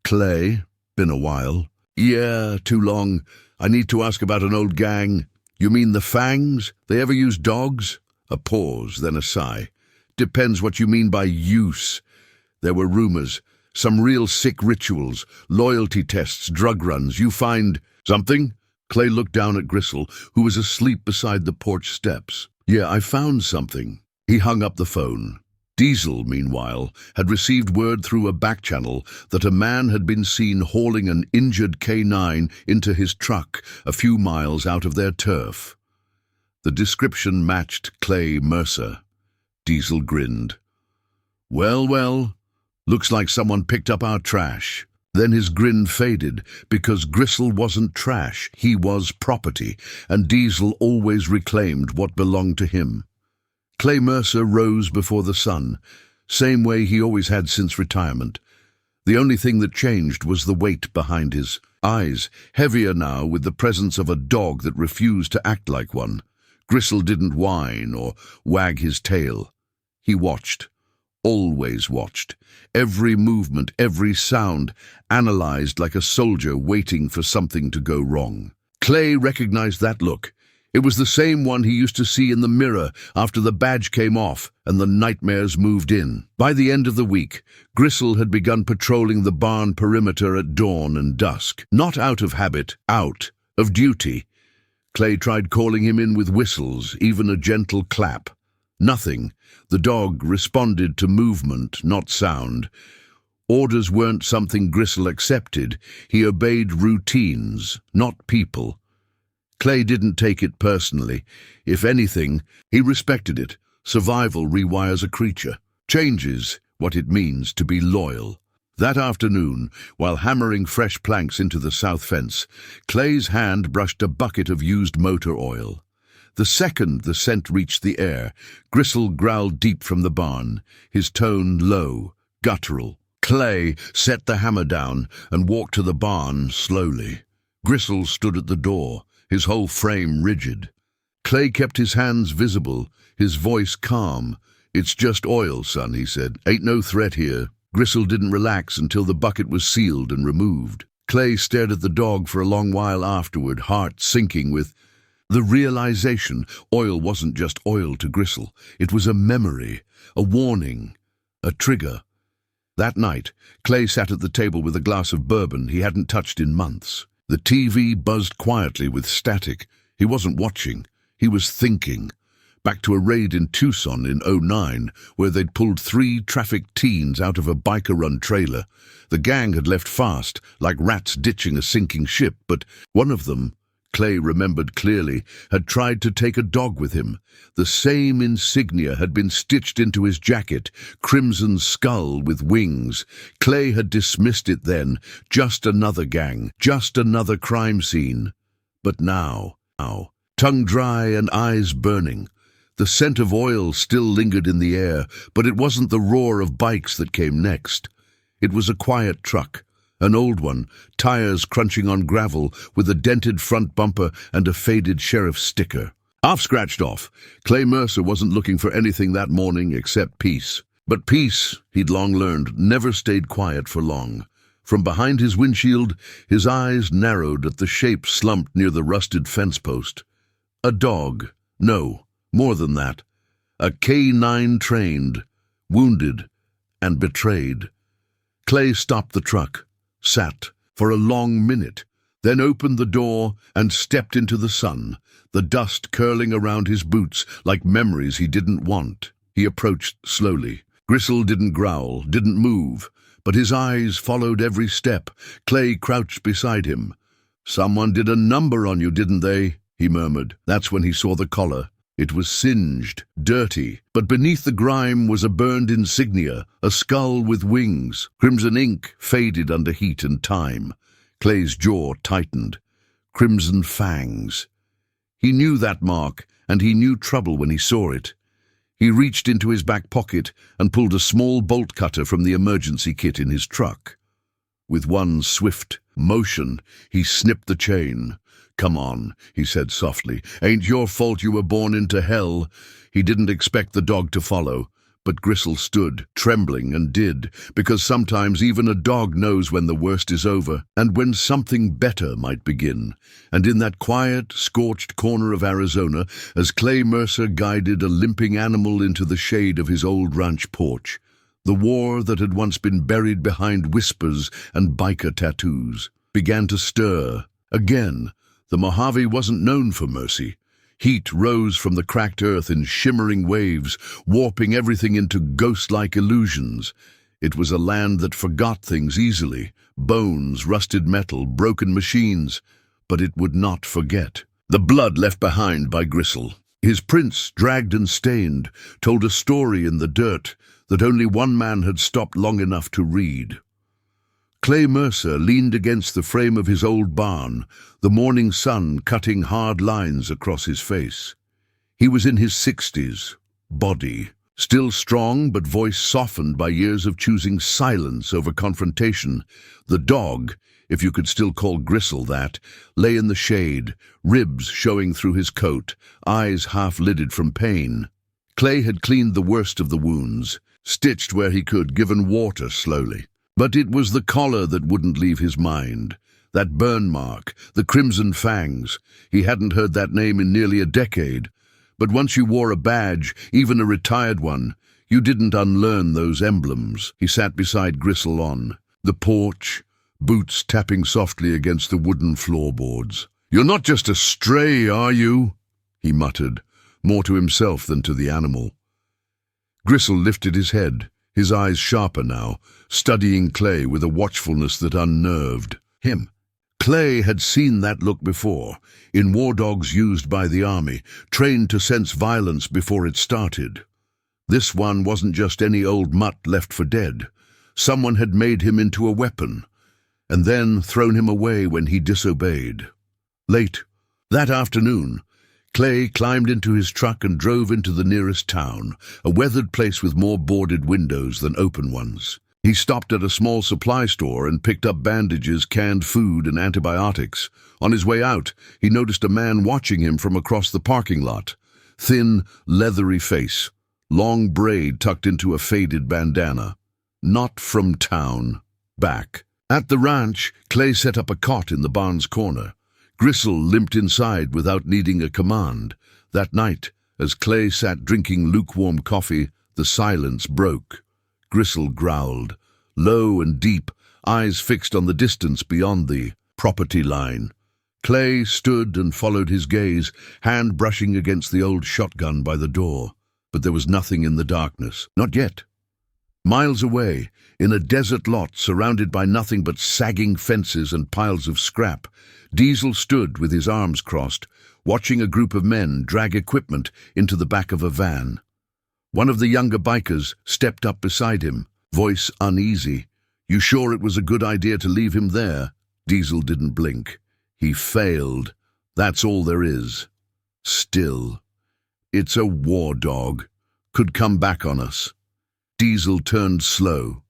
Clay, been a while. Yeah, too long. I need to ask about an old gang. You mean the Fangs? They ever use dogs? A pause, then a sigh. Depends what you mean by use. There were rumors, some real sick rituals, loyalty tests, drug runs. You find something? Clay looked down at Gristle, who was asleep beside the porch steps. Yeah, I found something. He hung up the phone. Diesel, meanwhile, had received word through a back channel that a man had been seen hauling an injured K9 into his truck a few miles out of their turf. The description matched Clay Mercer. Diesel grinned. Well, looks like someone picked up our trash. Then his grin faded, because Gristle wasn't trash, he was property, and Diesel always reclaimed what belonged to him. Clay Mercer rose before the sun, same way he always had since retirement. The only thing that changed was the weight behind his eyes, heavier now with the presence of a dog that refused to act like one. Gristle didn't whine or wag his tail. He watched, always watched, every movement, every sound, analyzed like a soldier waiting for something to go wrong. Clay recognized that look. It was the same one he used to see in the mirror after the badge came off and the nightmares moved in. By the end of the week, Gristle had begun patrolling the barn perimeter at dawn and dusk. Not out of habit, out of duty. Clay tried calling him in with whistles, even a gentle clap. Nothing. The dog responded to movement, not sound. Orders weren't something Gristle accepted. He obeyed routines, not people. Clay didn't take it personally. If anything, he respected it. Survival rewires a creature, changes what it means to be loyal. That afternoon, while hammering fresh planks into the south fence, Clay's hand brushed a bucket of used motor oil. The second the scent reached the air, Gristle growled deep from the barn, his tone low, guttural. Clay set the hammer down and walked to the barn slowly. Gristle stood at the door, his whole frame rigid. Clay kept his hands visible, his voice calm. "It's just oil, son," he said. "Ain't no threat here." Gristle didn't relax until the bucket was sealed and removed. Clay stared at the dog for a long while afterward, heart sinking with the realization oil wasn't just oil to Gristle. It was a memory, a warning, a trigger. That night, Clay sat at the table with a glass of bourbon he hadn't touched in months. The TV buzzed quietly with static. He wasn't watching. He was thinking. Back to a raid in Tucson in '09, where they'd pulled 3 trafficked teens out of a biker-run trailer. The gang had left fast, like rats ditching a sinking ship, but one of them, Clay remembered clearly, had tried to take a dog with him. The same insignia had been stitched into his jacket, crimson skull with wings. Clay had dismissed it then, just another gang, just another crime scene. But now, tongue dry and eyes burning, the scent of oil still lingered in the air, but it wasn't the roar of bikes that came next. It was a quiet truck. An old one, tires crunching on gravel, with a dented front bumper and a faded sheriff's sticker. Half scratched off, Clay Mercer wasn't looking for anything that morning except peace. But peace, he'd long learned, never stayed quiet for long. From behind his windshield, his eyes narrowed at the shape slumped near the rusted fence post. A dog. No, more than that. A K9 trained, wounded, and betrayed. Clay stopped the truck, sat for a long minute, then opened the door and stepped into the sun, the dust curling around his boots like memories he didn't want. He approached slowly. Gristle didn't growl, didn't move, but his eyes followed every step. Clay crouched beside him. "Someone did a number on you, didn't they?" he murmured. That's when he saw the collar. It was singed, dirty, but beneath the grime was a burned insignia, a skull with wings. Crimson ink faded under heat and time. Clay's jaw tightened. Crimson fangs. He knew that mark, and he knew trouble when he saw it. He reached into his back pocket and pulled a small bolt cutter from the emergency kit in his truck. With one swift motion, he snipped the chain. "Come on," he said softly. "Ain't your fault you were born into hell." He didn't expect the dog to follow, but Gristle stood, trembling, and did, because sometimes even a dog knows when the worst is over, and when something better might begin. And in that quiet, scorched corner of Arizona, as Clay Mercer guided a limping animal into the shade of his old ranch porch, the war that had once been buried behind whispers and biker tattoos began to stir. Again, the Mojave wasn't known for mercy. Heat rose from the cracked earth in shimmering waves, warping everything into ghost-like illusions. It was a land that forgot things easily, bones, rusted metal, broken machines, but it would not forget. The blood left behind by Gristle, his prints dragged and stained, told a story in the dirt that only one man had stopped long enough to read. Clay Mercer leaned against the frame of his old barn, the morning sun cutting hard lines across his face. He was in his 60s, body still strong but voice softened by years of choosing silence over confrontation. The dog, if you could still call Gristle that, lay in the shade, ribs showing through his coat, eyes half-lidded from pain. Clay had cleaned the worst of the wounds, stitched where he could, given water slowly. But it was the collar that wouldn't leave his mind. That burn mark, the crimson fangs. He hadn't heard that name in nearly a decade. But once you wore a badge, even a retired one, you didn't unlearn those emblems. He sat beside Gristle on the porch, boots tapping softly against the wooden floorboards. "You're not just a stray, are you?" he muttered, more to himself than to the animal. Gristle lifted his head, his eyes sharper now, studying Clay with a watchfulness that unnerved him. Clay had seen that look before, in war dogs used by the army, trained to sense violence before it started. This one wasn't just any old mutt left for dead. Someone had made him into a weapon, and then thrown him away when he disobeyed. Late that afternoon, Clay climbed into his truck and drove into the nearest town, a weathered place with more boarded windows than open ones. He stopped at a small supply store and picked up bandages, canned food, and antibiotics. On his way out, he noticed a man watching him from across the parking lot. Thin, leathery face, long braid tucked into a faded bandana. Not from town. Back. At the ranch, Clay set up a cot in the barn's corner. Gristle limped inside without needing a command. That night, as Clay sat drinking lukewarm coffee, the silence broke. Gristle growled, low and deep, eyes fixed on the distance beyond the property line. Clay stood and followed his gaze, hand brushing against the old shotgun by the door. But there was nothing in the darkness. Not yet. Miles away, in a desert lot surrounded by nothing but sagging fences and piles of scrap, Diesel stood with his arms crossed, watching a group of men drag equipment into the back of a van. One of the younger bikers stepped up beside him, voice uneasy. "You sure it was a good idea to leave him there?" Diesel didn't blink. "He failed. That's all there is. Still, it's a war dog. Could come back on us." Diesel turned slow.